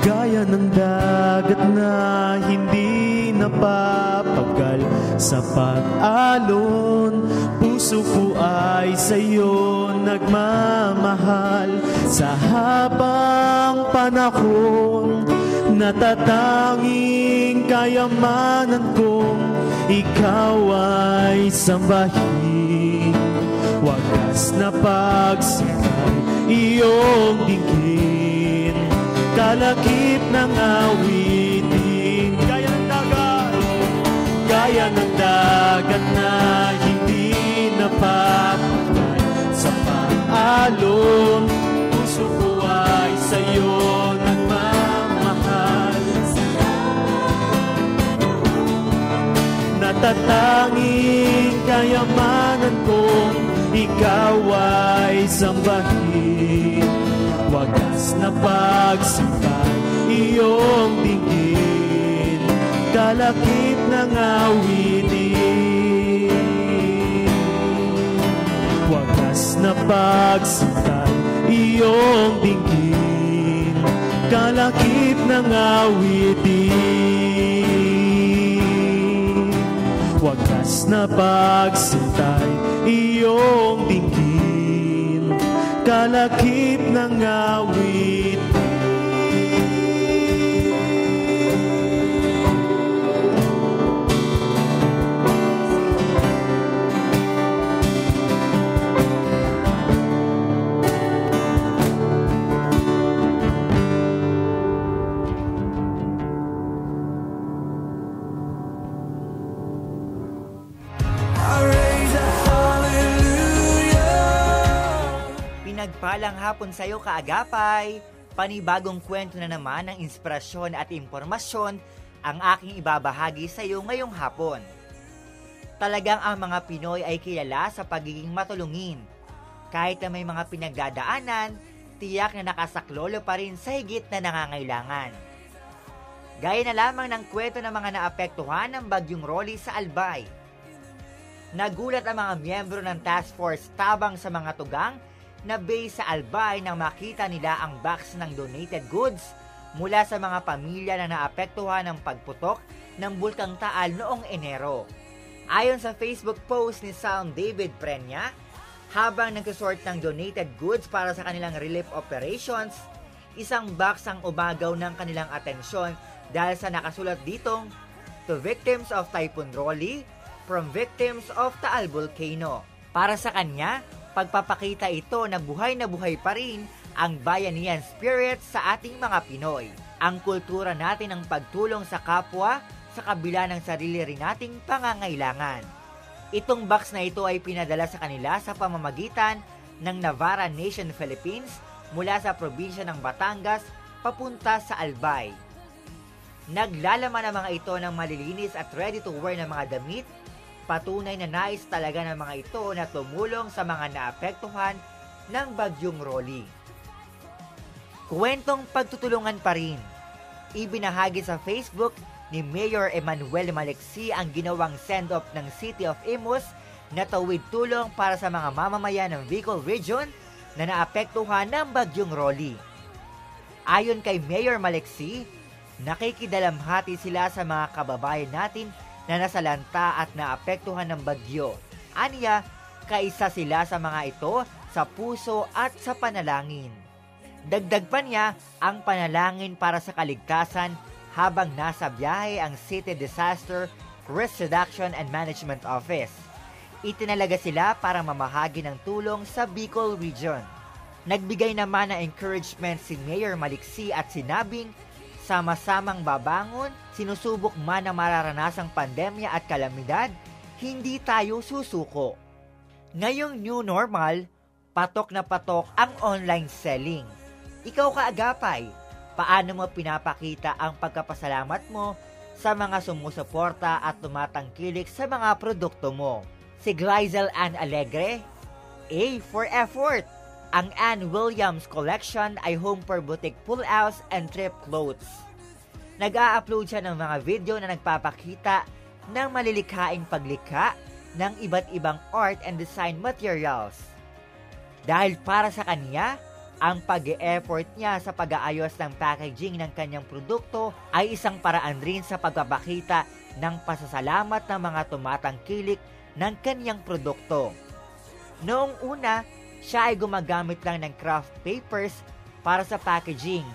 Gaya ng dagat na hindi napapagal sa pag-alon, puso ko ay sa'yo nagmamahal. Sa habang panahon, natatanging kayamanan kong ikaw ay sambahin. Wagas na pagsintay, iyong dinggin, kalakip ng awitin. Gaya ng dagat na hindi napapagal sa pag-alon, puso ko ay sa'yo nagmamahal. Natatanging kayamanan kong ikaw ay sambahin. Wagas na pagsintay, iyong dinggin, kalakip ng awitin. Wagas na pagsintay, iyong dinggin, kalakip ng awitin. Wagas na pagsintay, iyong dinggin, kalakip ng awitin. Pinagpalang hapon sa'yo, kaagapay. Panibagong kwento na naman ng inspirasyon at impormasyon ang aking ibabahagi sa'yo ngayong hapon. Talagang ang mga Pinoy ay kilala sa pagiging matulungin. Kahit na may mga pinagdadaanan, tiyak na nakasaklolo pa rin sa higit na nangangailangan. Gaya na lamang ng kwento ng mga naapektuhan ng Bagyong Rolly sa Albay. Nagulat ang mga miyembro ng task force tabang sa mga tugang na base sa Albay nang makita nila ang box ng donated goods mula sa mga pamilya na naapektuhan ng pagputok ng Bulkang Taal noong Enero. Ayon sa Facebook post ni Sam David Prenya, habang nagsusort ng donated goods para sa kanilang relief operations, isang box ang umagaw ng kanilang atensyon dahil sa nakasulat ditong, "To victims of Typhoon Rolly, from victims of Taal Volcano." Para sa kanya, pagpapakita ito na buhay pa rin ang bayanihan spirit sa ating mga Pinoy. Ang kultura natin ng pagtulong sa kapwa sa kabila ng sarili rin nating pangangailangan. Itong box na ito ay pinadala sa kanila sa pamamagitan ng Navarra Nation Philippines mula sa probinsya ng Batangas papunta sa Albay. Naglalaman ang mga ito ng malilinis at ready-to-wear na mga damit, patunay na nais talaga ng mga ito na tumulong sa mga naapektuhan ng Bagyong Rolly. Kwentong pagtutulungan pa rin. Ibinahagi sa Facebook ni Mayor Emmanuel Maliksi ang ginawang send-off ng City of Imus na tawid tulong para sa mga mamamayan ng Bicol Region na naapektuhan ng Bagyong Rolly. Ayon kay Mayor Maliksi, nakikidalamhati sila sa mga kababayan natin na nasalanta at naapektuhan ng bagyo. Aniya, kaisa sila sa mga ito sa puso at sa panalangin. Dagdag pa niya ang panalangin para sa kaligtasan habang nasa biyahe ang City Disaster Risk Reduction and Management Office. Itinalaga sila para mamahagi ng tulong sa Bicol Region. Nagbigay naman ng encouragement si Mayor Maliksi at sinabing, sama-samang babangon, sinusubok man ang mararanasang pandemya at kalamidad, hindi tayo susuko. Ngayong new normal, patok na patok ang online selling. Ikaw kaagapay, paano mo pinapakita ang pagkapasalamat mo sa mga sumusuporta at tumatangkilik sa mga produkto mo? Si Glyzel Ann Alegre, A for effort. Ang Ann Williams Collection ay home for boutique pull-outs and trip clothes. Nag-a-upload siya ng mga video na nagpapakita ng malilikhaing paglikha ng iba't ibang art and design materials. Dahil para sa kanya, ang pag-e-effort niya sa pag-aayos ng packaging ng kanyang produkto ay isang paraan rin sa pagpapakita ng pasasalamat ng mga tumatangkilik ng kanyang produkto. Noong una, siya ay gumagamit lang ng craft papers para sa packaging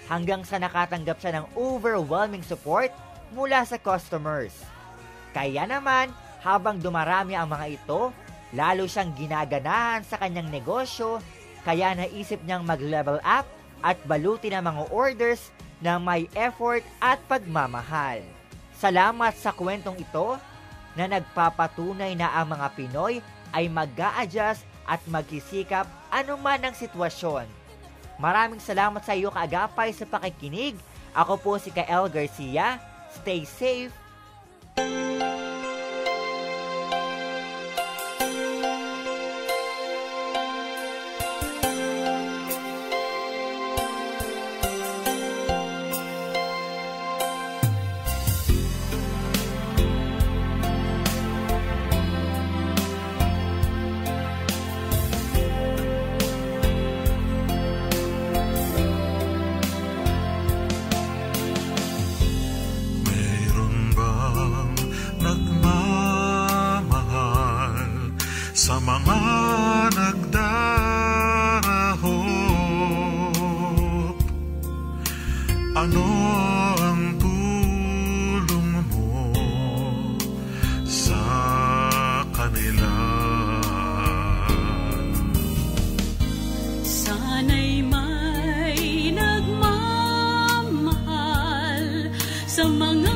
hanggang sa nakatanggap siya ng overwhelming support mula sa customers. Kaya naman, habang dumarami ang mga ito, lalo siyang ginaganahan sa kanyang negosyo, kaya naisip niyang mag-level up at balutin ang mga orders na may effort at pagmamahal. Salamat sa kwentong ito na nagpapatunay na ang mga Pinoy ay mag-a-adjust at magsisikap anuman ang sitwasyon. Maraming salamat sa iyo kaagapay sa pakikinig. Ako po si Kael Garcia. Stay safe. Sa mga nagdarahop, ano ang tulong mo sa kanila? Sana'y may nagmamahal sa mga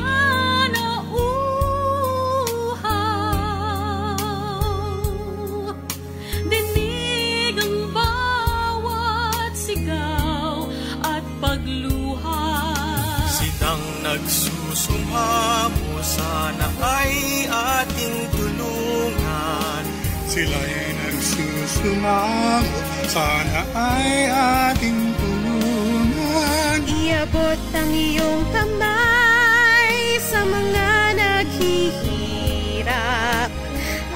nagsusumamo, sana ay ating tulungan. Sila'y nagsusumamo. sumamo, sana ay ating tulungan. Iabot ang iyong kamay sa mga naghihirap,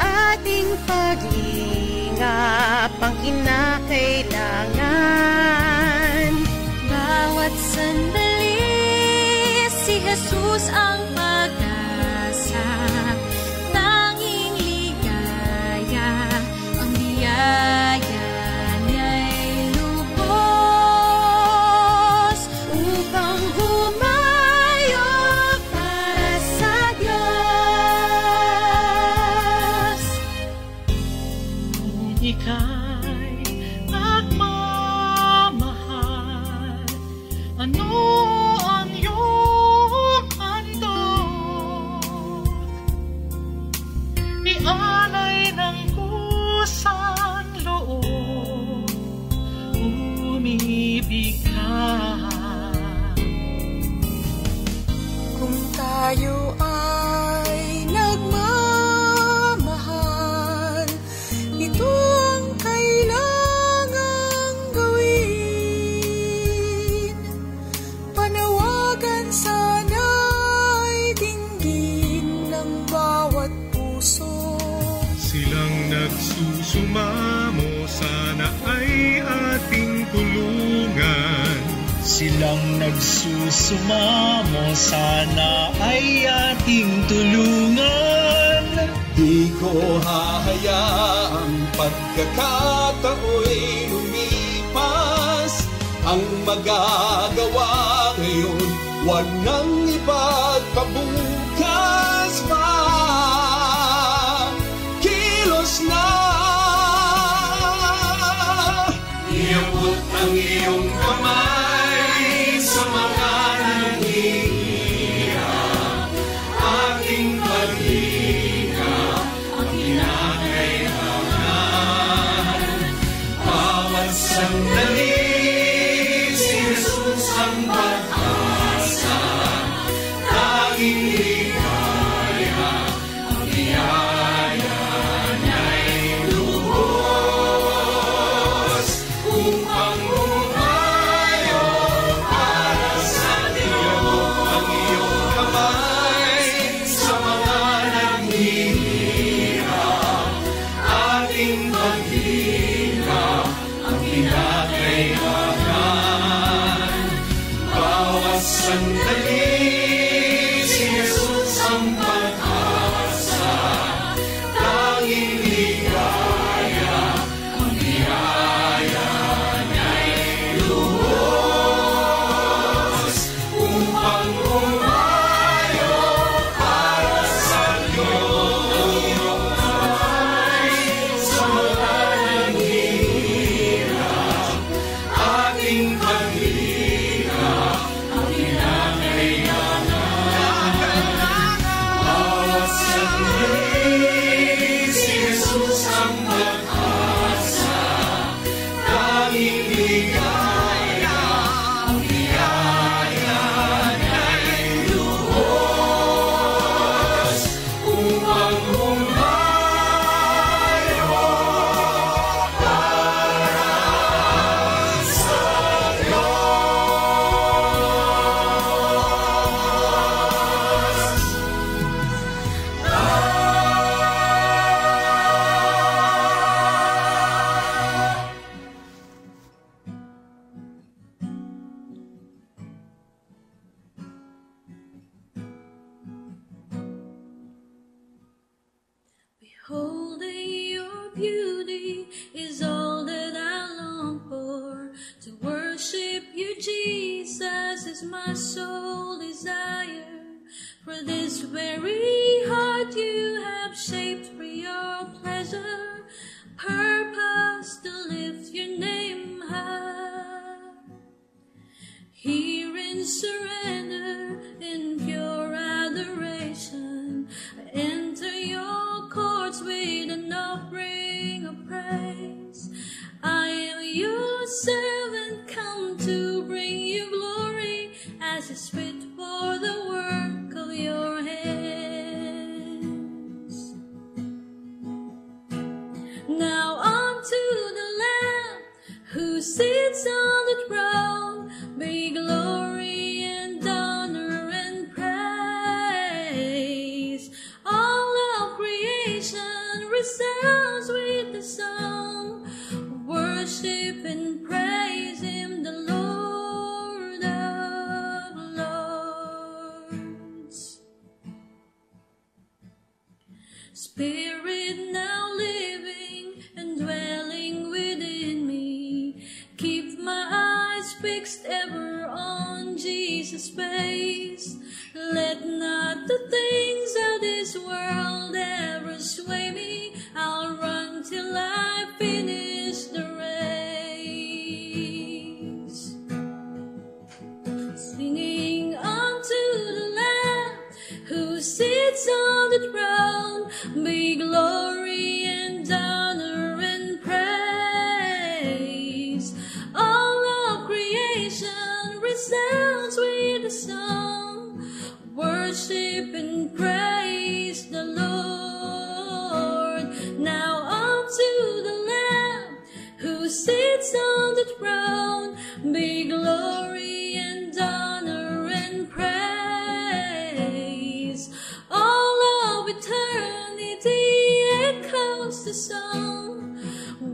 ating paglingap ang kinakailangan. Bawat sandali, si Jesus ang pag-asa, tanging ligaya, ang biyaya niya'y lubos upang humayo para sa Diyos. Kung ika'y nagmamahal, ano ang iyong handog? Ialay ng kusang loob, umibig ka. Kung tayo ay nagmamahal, ito ang kailangang gawin. Panawagan sana'y dinggin ng bawat puso. Silang nagsusumamo, sana ay ating tulungan. Silang nagsusumamo, sana ay ating tulungan. Di ko hahayaang pagkakatao'y lumipas. Ang magagawa ngayon, wag nang ipagpabukas pa. Kilos na! Iabot ang iyong kamay sa mga naghihirap, ating paglingap ang kinakailangan. Bawat sandali, si Jesus ang pag-asa, tanging ligaya, ang biyaya niya'y lubos upang humayo para sa Diyos. Ang iyong kamay sa mga naghihirap, ating paglingap ang kinakailangan. Bawat sandali, si Jesus ang pag-asa, tanging ligaya, ang biyaya niya'y lubos upang humayo para sa Diyos. Ang iyong kamay sa mga naghihirap, ating paglingap ang kinakailangan. Bawat sandali, si Jesus ang pag-asa, tanging ligaya, ang biyaya niya'y lubos upang humayo para sa Beholding your beauty is all that I long for. To worship you, Jesus, is my sole desire. For this very heart you have shaped for your pleasure, purpose to lift your name high. Here in surrender, in pure adoration, I enter your courts with an offering sits on the throne, be glory and honor and praise. All of creation resounds with the song, worship and praise Him, the Lord of Lords. Spirit now living and dwelling within me, keep my eyes fixed ever on Jesus' face. Let not the things of this world ever sway me. I'll run till I finish the race, singing unto the Lamb who sits on the throne, be glory and honor and praise. All of creation resounds with the song, worship and praise the Lord. Now unto the Lamb who sits on the throne, be glory and honor and praise. All of eternity echoes the song,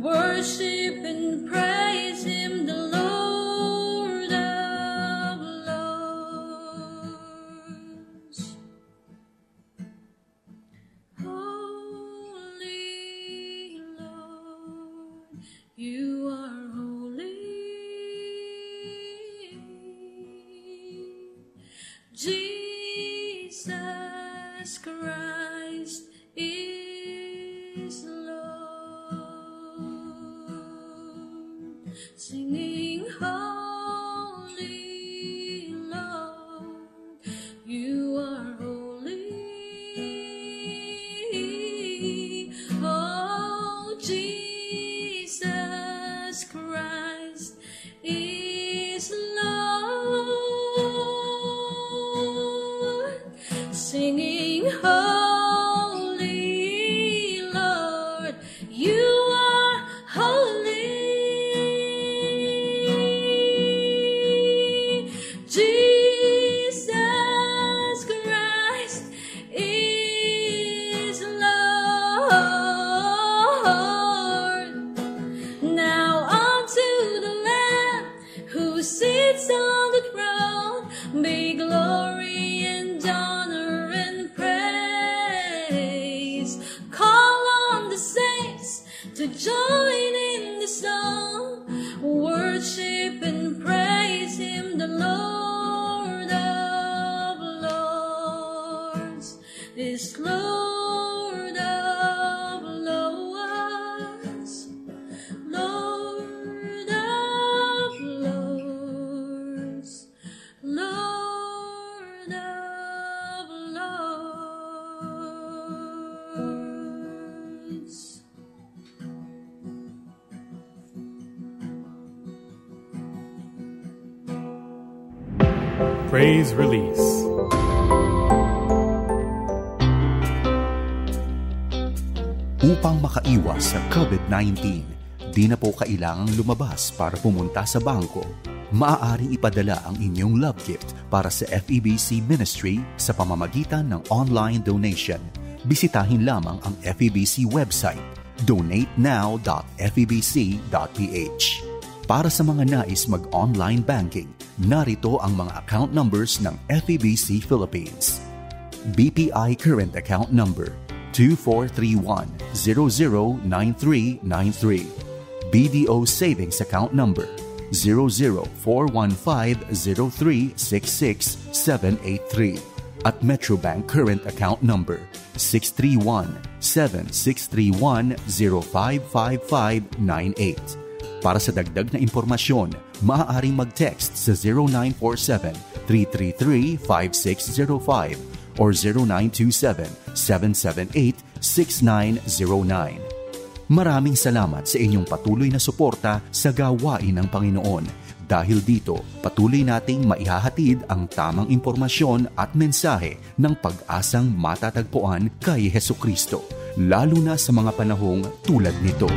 worship and praise Him, the Lord of Lords. Holy Lord, You are holy. Jesus Christ is Lord. Singing holy Lord, You are holy. Oh, Jesus Christ is Lord. Singing holy Lord, You are holy. Jesus Christ is Lord. Now unto the Lamb who sits on the throne, be glory and honor and praise. Call on the saints to join in the song, worship and praise Him, the Lord of Lords, is Lord of Lords, Lord of Lords, Lord of Lords. Praise Release. Upang makaiwas sa COVID-19, di na po kailangang lumabas para pumunta sa bangko. Maaaring ipadala ang inyong love gift para sa FEBC Ministry sa pamamagitan ng online donation. Bisitahin lamang ang FEBC website, donatenow.febc.ph. Para sa mga nais mag-online banking, narito ang mga account numbers ng FEBC Philippines. BPI Current Account Number 2431-009393. BDO Savings Account Number 004150366783. At Metrobank Current Account Number 631-7631-055598. Para sa dagdag na impormasyon, maaaring mag-text sa 0947-333-5605 or 0927-778-6909. Maraming salamat sa inyong patuloy na suporta sa gawain ng Panginoon. Dahil dito, patuloy nating maihahatid ang tamang impormasyon at mensahe ng pag-asang matatagpuan kay Hesukristo, lalo na sa mga panahong tulad nito.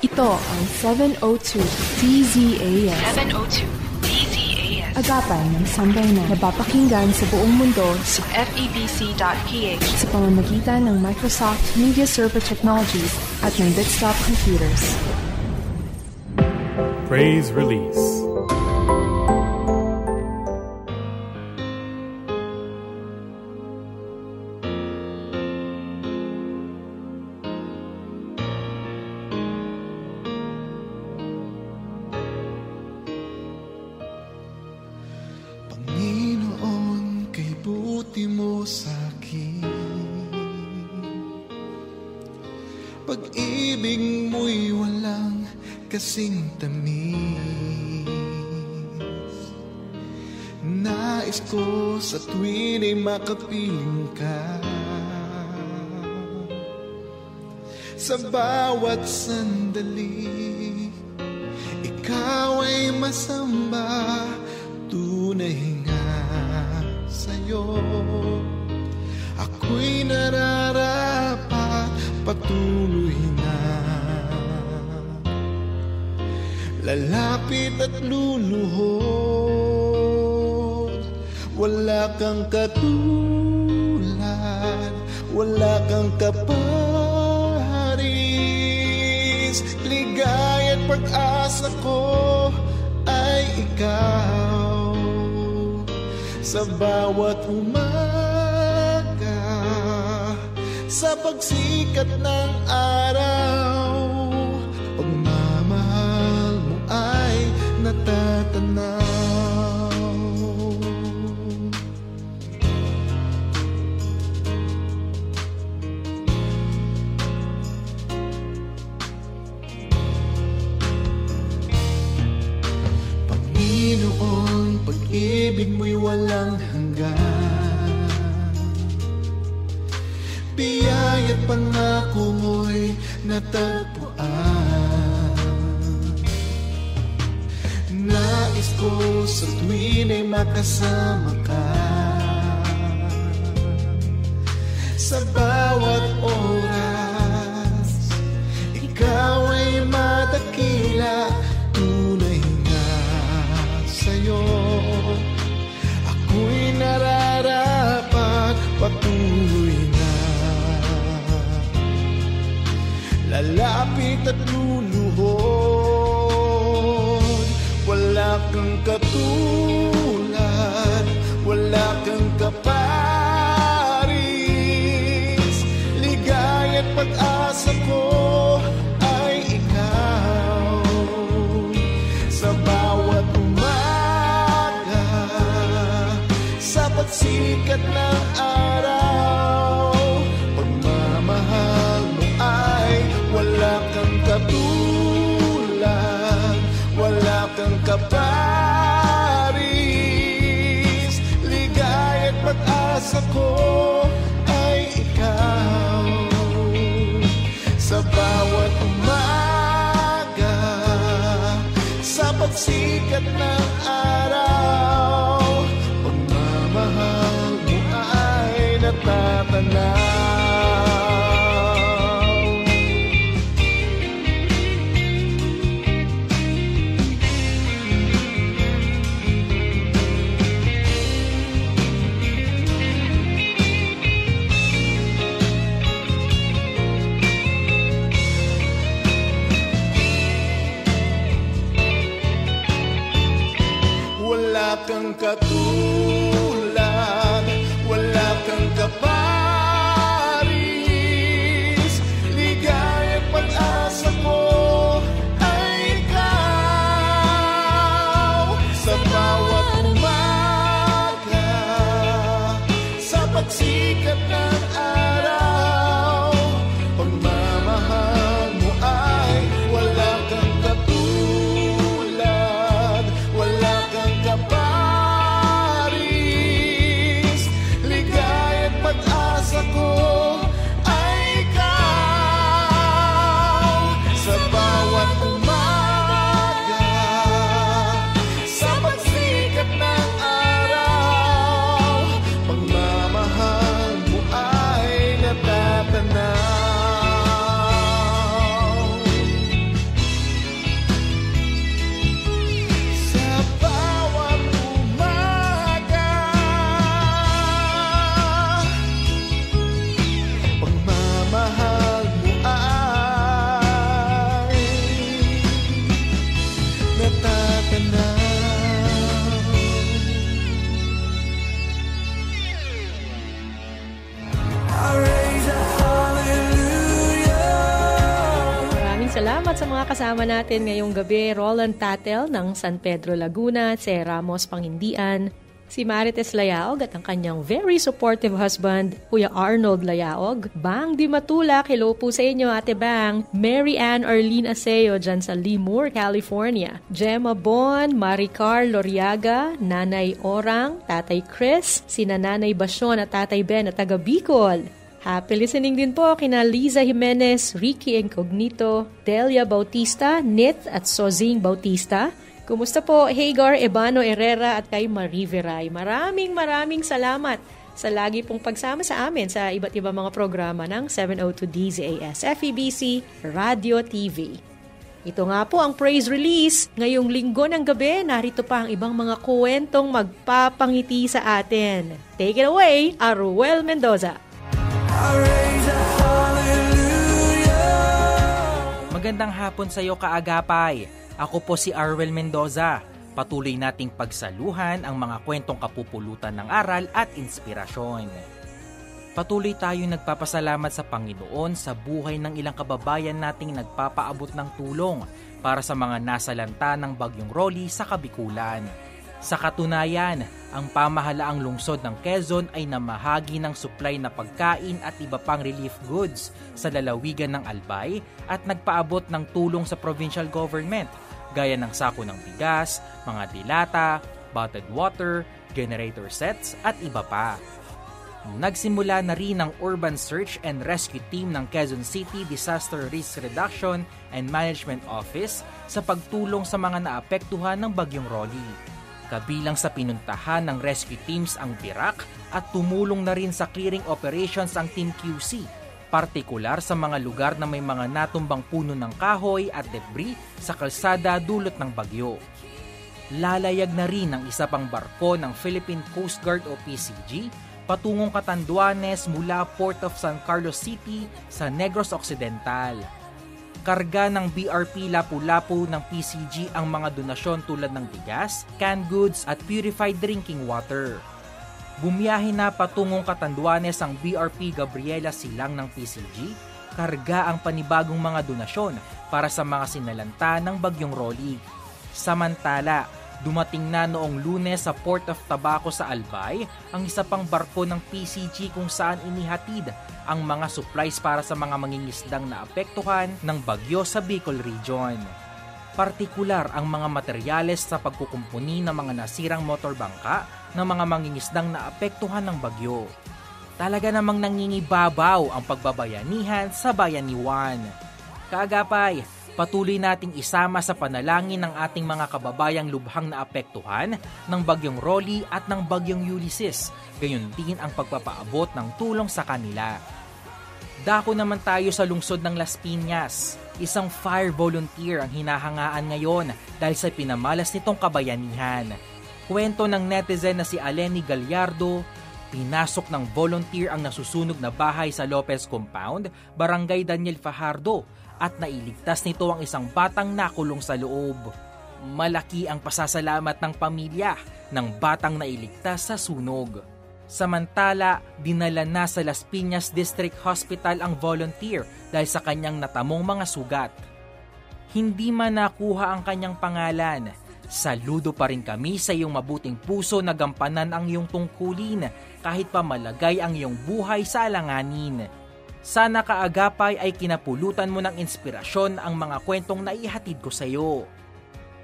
Ito ang 702 DZAS. 702 DZAS. Agapay ng sambayanan. Napapakinggan sa buong mundo sa FEBC.ph sa pamamagitan ng Microsoft Media Server Technologies at ng Bitstop Computers. Praise Release. Panginoon, kay buti mo sa'kin. Pag-ibig mo'y walang kasing tamis. Nais ko sa tuwin ay makapiling ka. Sa bawat sandali, ikaw ay masamba. Tunay nga sa'yo, ako'y nararapat patuloy na lalapit at luluhod. Wala kang katulad, wala kang kaparis. Ligay at pag-asa ko ay ikaw. Sa bawat umaga, sa pagsikat ng araw, pagmamahal mo ay natatanaw. Panginoon, pag-ibig mo'y walang hanggan. Biyaya't pangako mo'y natagpuan. Nais ko sa tuwin ay makasama ka. Sa bawat oras, ikaw ay madakila. Tunay nga sa'yo, ako'y nararapat patuloy na lalapit at luluhod. Wala kang katulad, wala kang kaparis. Ligay at pag-asa ko ay ikaw. Sa bawat umaga, sa pagsikat ng araw, pagmamahal mo ay wala kang katulad, wala kang kaparis. Ligay at pag-asa ko ay ikaw. Sa bawat umaga, sa pagsikat ng araw, pagmamahal mo ay natatanaw. Wala kang katulad, wala kang kaparis. Ligay at pag-asa ko ay ikaw. Sa bawat umaga, sa pagsikat ng araw, pagmamahal mo ay wala kang katulad, wala kang kaparis. Ligay at pag-asa ko ay ikaw. Sa bawat umaga, sa pagsikat ng araw, pagmamahal mo ay salamat sa mga kasama natin ngayong gabi. Roland Tatel ng San Pedro, Laguna, si Ramos Pangindian, si Marites Layaog at ang kanyang very supportive husband, Kuya Arnold Layaog. Bang Di Matulak, hello po sa inyo, Ate Bang. Mary Ann Arlene Aseo dyan sa Lemoore, California. Gemma Bon, Maricar Loriaga, Nanay Orang, Tatay Chris, sina Nanay Basyon at Tatay Ben at taga Bicol. Happy listening din po kina Liza Jimenez, Ricky Incognito, Delia Bautista, Nith at Sozing Bautista. Kumusta po Hagar Ebano Herrera at kay Marie Veray. Maraming salamat sa lagi pong pagsama sa amin sa iba't ibang mga programa ng 702 DZAS FEBC Radio TV. Ito nga po ang praise release. Ngayong linggo ng gabi, narito pa ang ibang mga kwentong magpapangiti sa atin. Take it away, Aruel Mendoza. Magandang hapon sa iyo, kaagapay. Ako po si Arwel Mendoza. Patuloy nating pagsaluhan ang mga kwentong kapupulutan ng aral at inspirasyon. Patuloy tayong nagpapasalamat sa Panginoon sa buhay ng ilang kababayan nating nagpapaabot ng tulong para sa mga nasalanta ng Bagyong Rolly sa Kabikulan. Sa katunayan, ang pamahalaang lungsod ng Quezon ay namahagi ng supply na pagkain at iba pang relief goods sa lalawigan ng Albay at nagpaabot ng tulong sa provincial government gaya ng sako ng bigas, mga dilata, bottled water, generator sets at iba pa. Nagsimula na rin ang Urban Search and Rescue Team ng Quezon City Disaster Risk Reduction and Management Office sa pagtulong sa mga naapektuhan ng Bagyong Rolly. Kabilang sa pinuntahan ng rescue teams ang Birak at tumulong na rin sa clearing operations ang Team QC, partikular sa mga lugar na may mga natumbang puno ng kahoy at debris sa kalsada dulot ng bagyo. Lalayag na rin ang isa pang barko ng Philippine Coast Guard o PCG patungong Catanduanes mula Port of San Carlos City sa Negros Occidental. Karga ng BRP Lapu-Lapu ng PCG ang mga donasyon tulad ng bigas, canned goods at purified drinking water. Bumiyahe na patungong Catanduanes ang BRP Gabriela Silang ng PCG, karga ang panibagong mga donasyon para sa mga sinalanta ng Bagyong Rolly. Samantala, dumating na noong Lunes sa Port of Tabaco sa Albay ang isa pang barko ng PCG kung saan inihatid ang mga supplies para sa mga mangingisdang naapektuhan ng bagyo sa Bicol Region. Partikular ang mga materyales sa pagkukumpuni ng mga nasirang motorbangka ng mga mangingisdang naapektuhan ng bagyo. Talaga namang nangingibabaw ang pagbabayanihan sa bayaniwan. Kaagapay, patuloy nating isama sa panalangin ng ating mga kababayang lubhang naapektuhan ng Bagyong Rolly at ng Bagyong Ulysses, gayon din ang pagpapaabot ng tulong sa kanila. Dako naman tayo sa lungsod ng Las Piñas. Isang fire volunteer ang hinahangaan ngayon dahil sa pinamalas nitong kabayanihan. Kwento ng netizen na si Aleni Gallardo, pinasok ng volunteer ang nasusunog na bahay sa Lopez Compound, Barangay Daniel Fajardo, at nailigtas nito ang isang batang nakulong sa loob. Malaki ang pasasalamat ng pamilya ng batang nailigtas sa sunog. Samantala, dinala na sa Las Piñas District Hospital ang volunteer dahil sa kanyang natamong mga sugat. Hindi man nakuha ang kanyang pangalan, saludo pa rin kami sa iyong mabuting puso na gampanan ang iyong tungkulin kahit pa malagay ang iyong buhay sa alanganin. Sana kaagapay ay kinapulutan mo ng inspirasyon ang mga kwentong naihatid ko sa iyo.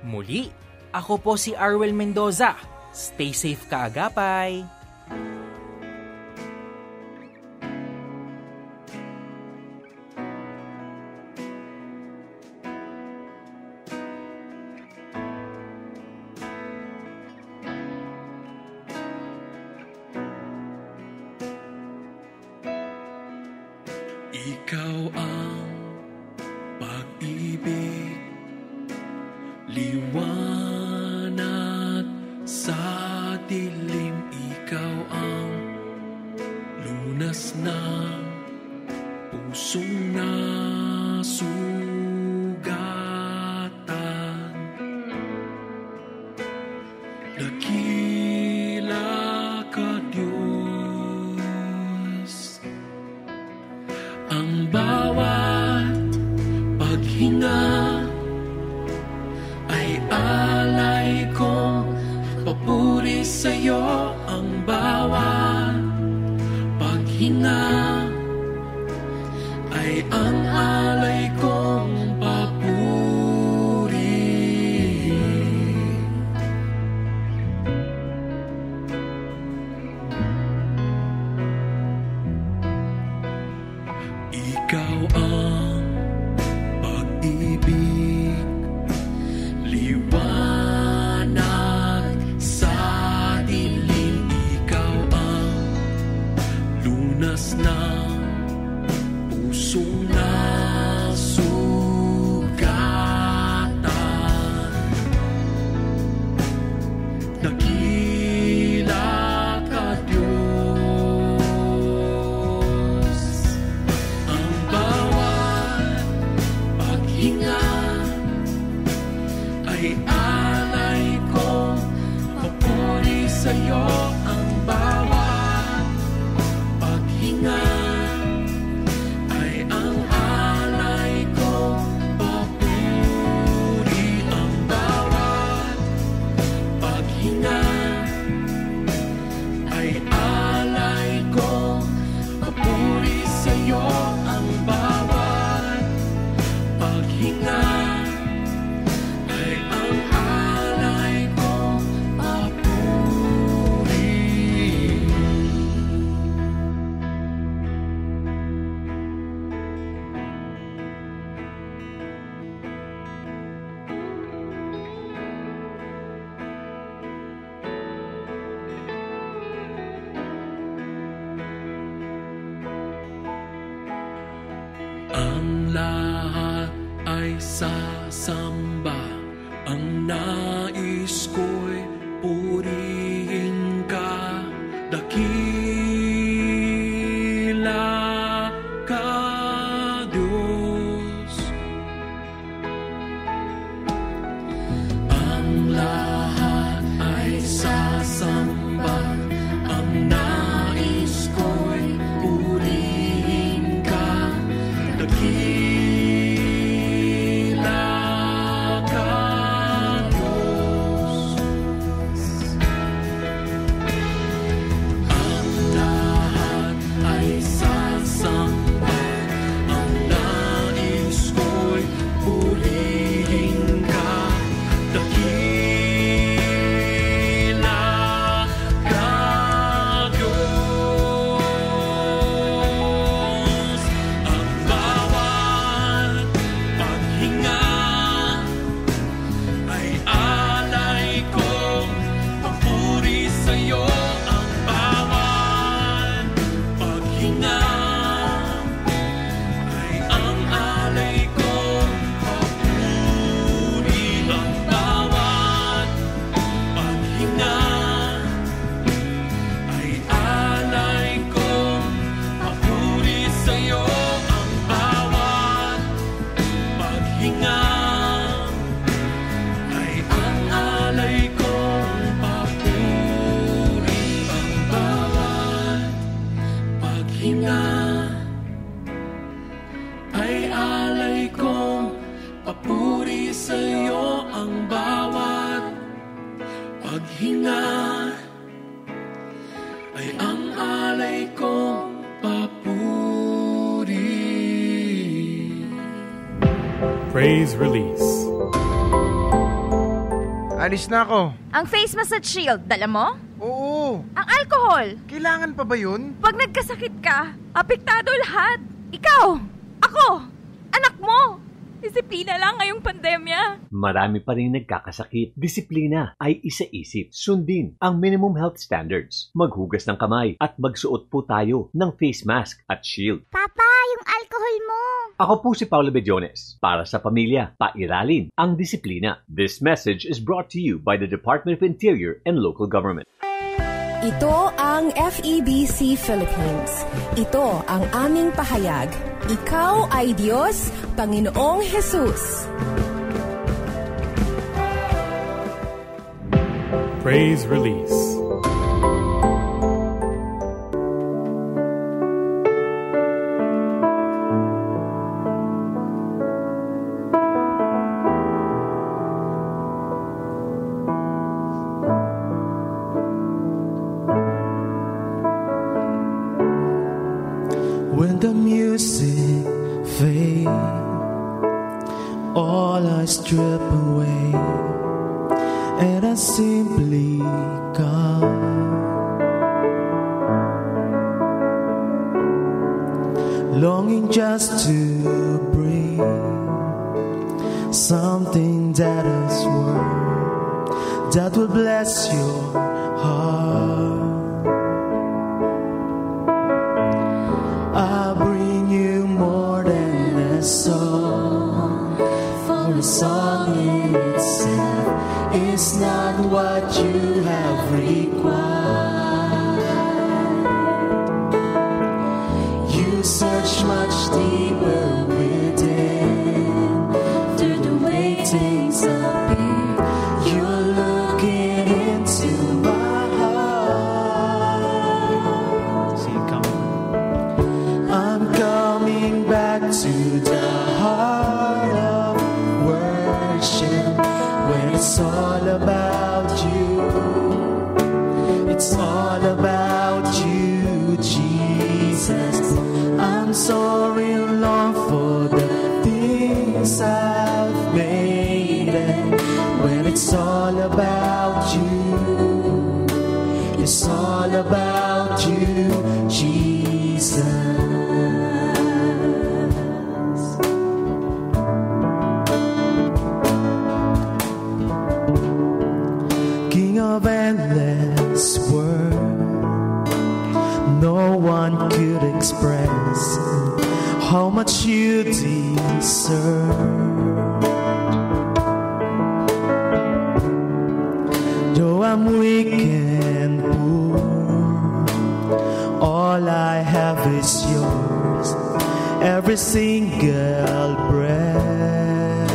Muli, ako po si Arwel Mendoza. Stay safe kaagapay! Ikaw ang pag-ibig, liwanag sa dilim. Ikaw ang lunas ng pusong nasugatan. Dakila ka, Diyos. Ang bawat paghihirap paghinga ay alay kong papuri sa'yo. Ang bawat paghinga ay ang alay kong papuri. Ikaw ang pag-ibig, liwanag sa dilim. Ikaw ang lunas ng pusong nasugatan. Dakila ka, Diyos. Ang bawat paghinga ay alay kong papuri sa'yo. Ang bawat paghinga ay ang alay kong papuri. Ang bawat paghinga ay alay kong papuri sa'yo. Ang bawat paghinga ay ang alay kong papuri. Ang lahat ay sasamba, ang nais ko'y purihin ka. Dakila ka, Diyos. Ang lahat ay sasamba, ang nais ko'y purihin ka. Dakila ka, Diyos. Ang lahat ay sasamba, ang nais ko'y purihin ka. Dakila ka, Diyos. Ang bawat paghinga ay alay kong papuri sa'yo. Ang bawat paghinga ay ang alay kong papuri. Ang bawat paghinga ay alay kong papuri sa'yo. Ang bawat paghinga ay ang alay kong papuri. Ang bawat paghinga ay alay kong papuri sa'yo. Ang bawat paghinga ay ang alay kong papuri. Praise Release. Alis na ako. Ang face massage shield, dala mo? Oo. Ang alcohol. Kailangan pa ba yun? Pag nagkasakit ka, apektado lahat. Ikaw, ako, anak mo. Disiplina lang ngayong pandemya. Marami pa rin nagkakasakit. Disiplina ay isa-isip. Sundin ang minimum health standards. Maghugas ng kamay at magsuot po tayo ng face mask at shield. Papa, yung alcohol mo. Ako po si Paulo Bediones. Para sa pamilya, pairalin ang disiplina. This message is brought to you by the Department of Interior and Local Government. Ito ang FEBC Philippines. Ito ang aming pahayag. Ikaw ay Diyos, Panginoong Jesus. Praise Release. when the music fades, all I strip away, and I simply come, longing just to breathe something that is worth, that will bless your heart. I bring you more than a song, for a song in itself is not what you have required. You search much deeper within, through the way things appear. You're looking into my heart. See you coming. I'm coming back to the heart of worship, when it's all about you. It's all about you, Jesus. I'm sorry, Lord, for the things I've made, and when it's all about you, it's all about you, Jesus. King of endless world, no one could express how much you deserve. Though I'm weak and poor, all I have is yours, every single breath.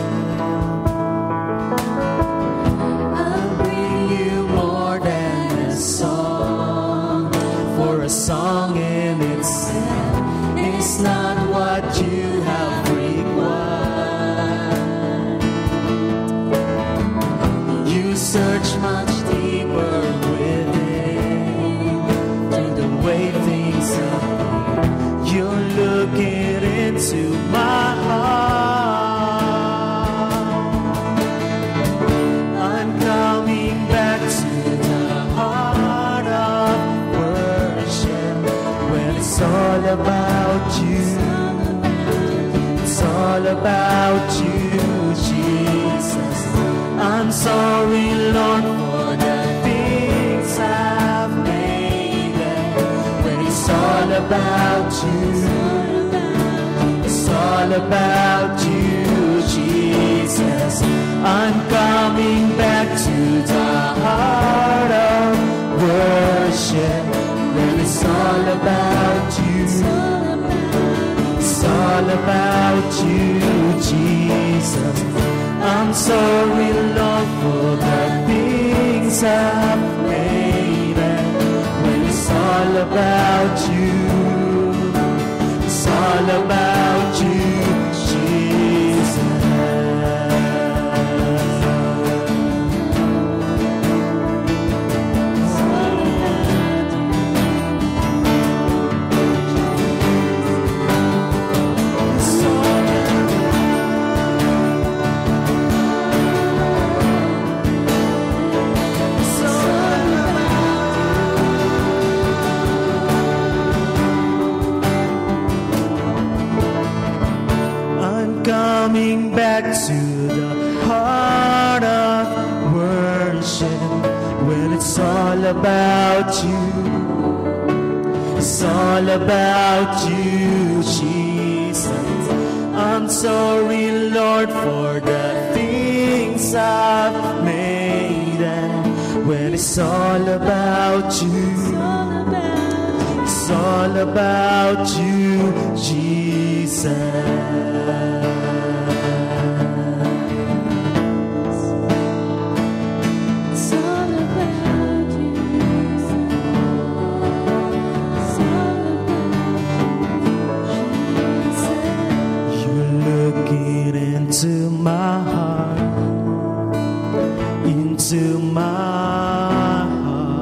I'll bring you more than a song, for a song in itself is not what you have required. You search much deeper within, through the way things are. You're looking into my heart. I'm coming back to the heart of worship, when it's all about you. It's all about you, Jesus. I'm sorry, Lord, for the things I've made, when it's all about you. It's all about you, Jesus. I'm coming back to the heart of worship, when it's all about you. It's all about you, Jesus. I'm sorry, Lord, for the things I've made, and when it's all about you, it's all about you, Jesus. Coming back to the heart of worship, when it's all about you. It's all about you, Jesus. I'm sorry, Lord, for the things I've made, and when it's all about you, it's all about you, Jesus. Into my heart, into my heart.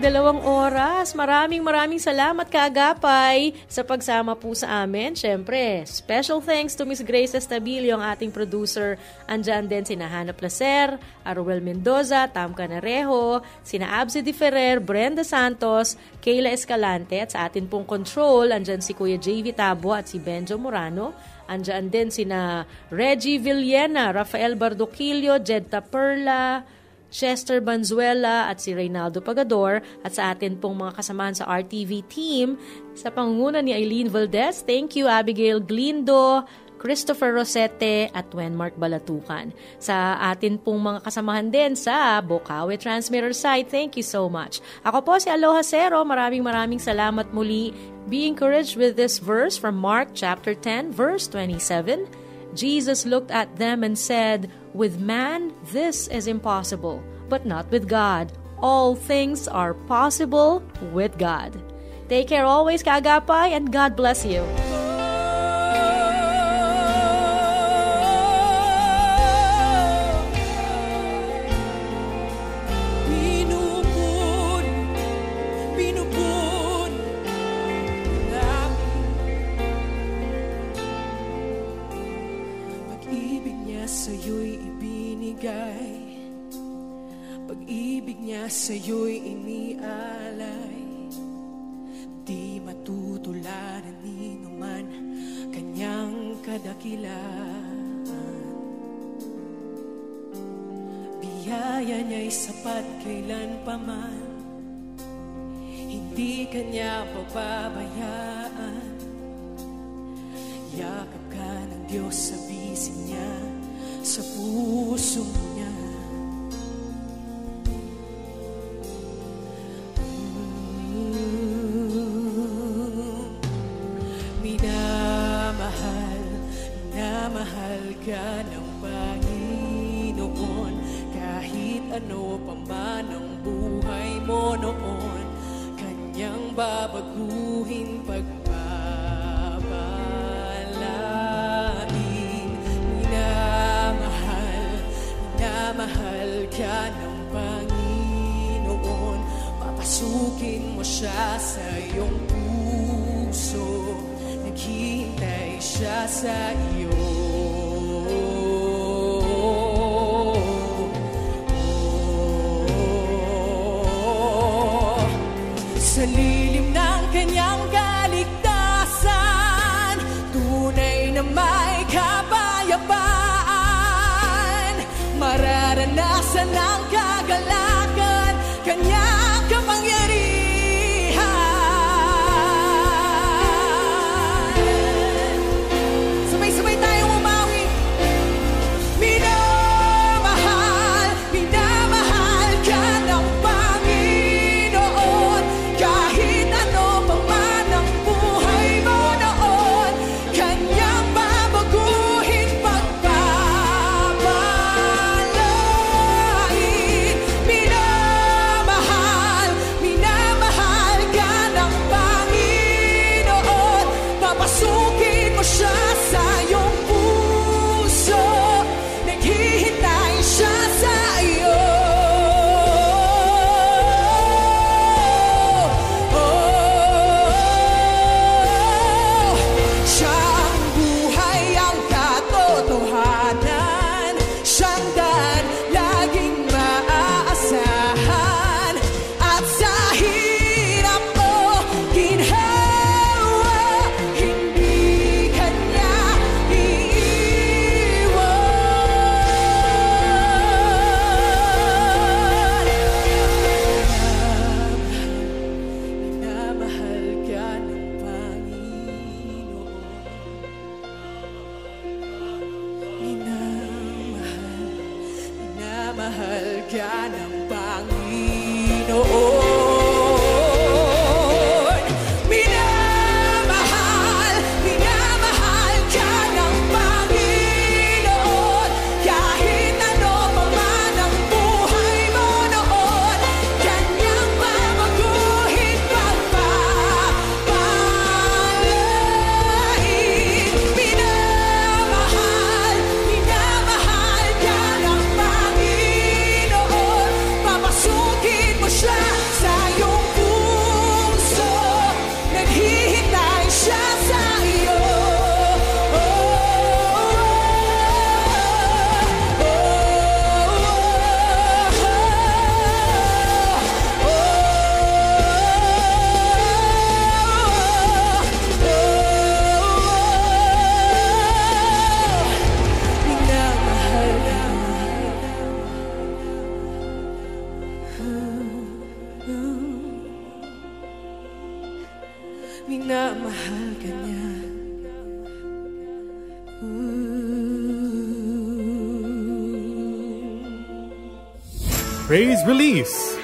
2 oras. Maraming salamat kaagapay sa pagsama po sa amin. Siyempre, special thanks to Miss Grace Estabilio, ang ating producer. Andyan din sina Hannah Placer, Aruel Mendoza, Tam Canarejo, sina Absi Di Ferrer, Brenda Santos, Kayla Escalante, at sa atin pong control, andyan si Kuya JV Tabo at si Benjo Morano. Andyan din sina Reggie Villena, Rafael Bardoquillo, Jedta Perla, Chester Banzuela at si Reynaldo Pagador, at sa atin pong mga kasamahan sa RTV team sa pangunguna ni Eileen Valdez. Thank you Abigail Glindo, Christopher Rosete at Wenmark Balatukan. Sa atin pong mga kasamahan din sa Bocaue Transmitter site, thank you so much. Ako po si Aloha Cero, maraming salamat muli. Be encouraged with this verse from Mark chapter 10 verse 27. Jesus looked at them and said, "With man, this is impossible, but not with God. All things are possible with God." Take care always, kaagapay, and God bless you. Pag-ibig niya sa'yo'y inialay, di matutularan ni numan kanyang kadakilaan. Biyaya niya'y sapat kailanpaman, hindi kanya pababayaan. Yakap ka ng Diyos sa bisin niya, sa puso niya. Minamahal ka ng Panginoon, kahit ano pa man ang buhay mo noon, kanyang babaguhin pagpapalain. Minamahal ka ng Panginoon, papasukin mo siya sa iyong puso, naghihintay siya sa iyo. Sa lilim ng kanyang kaligtasan, tunay na may kapayapaan, mararanasan ng kagalakan, kanyang kapangyarihan. Sabay-sabay tayong umawi. Minamahal ka ng Panginoon, kahit ano pa man ang buhay mo noon, kanyang babaguhin pagpapalain. minamahal ka niya. Praise Release.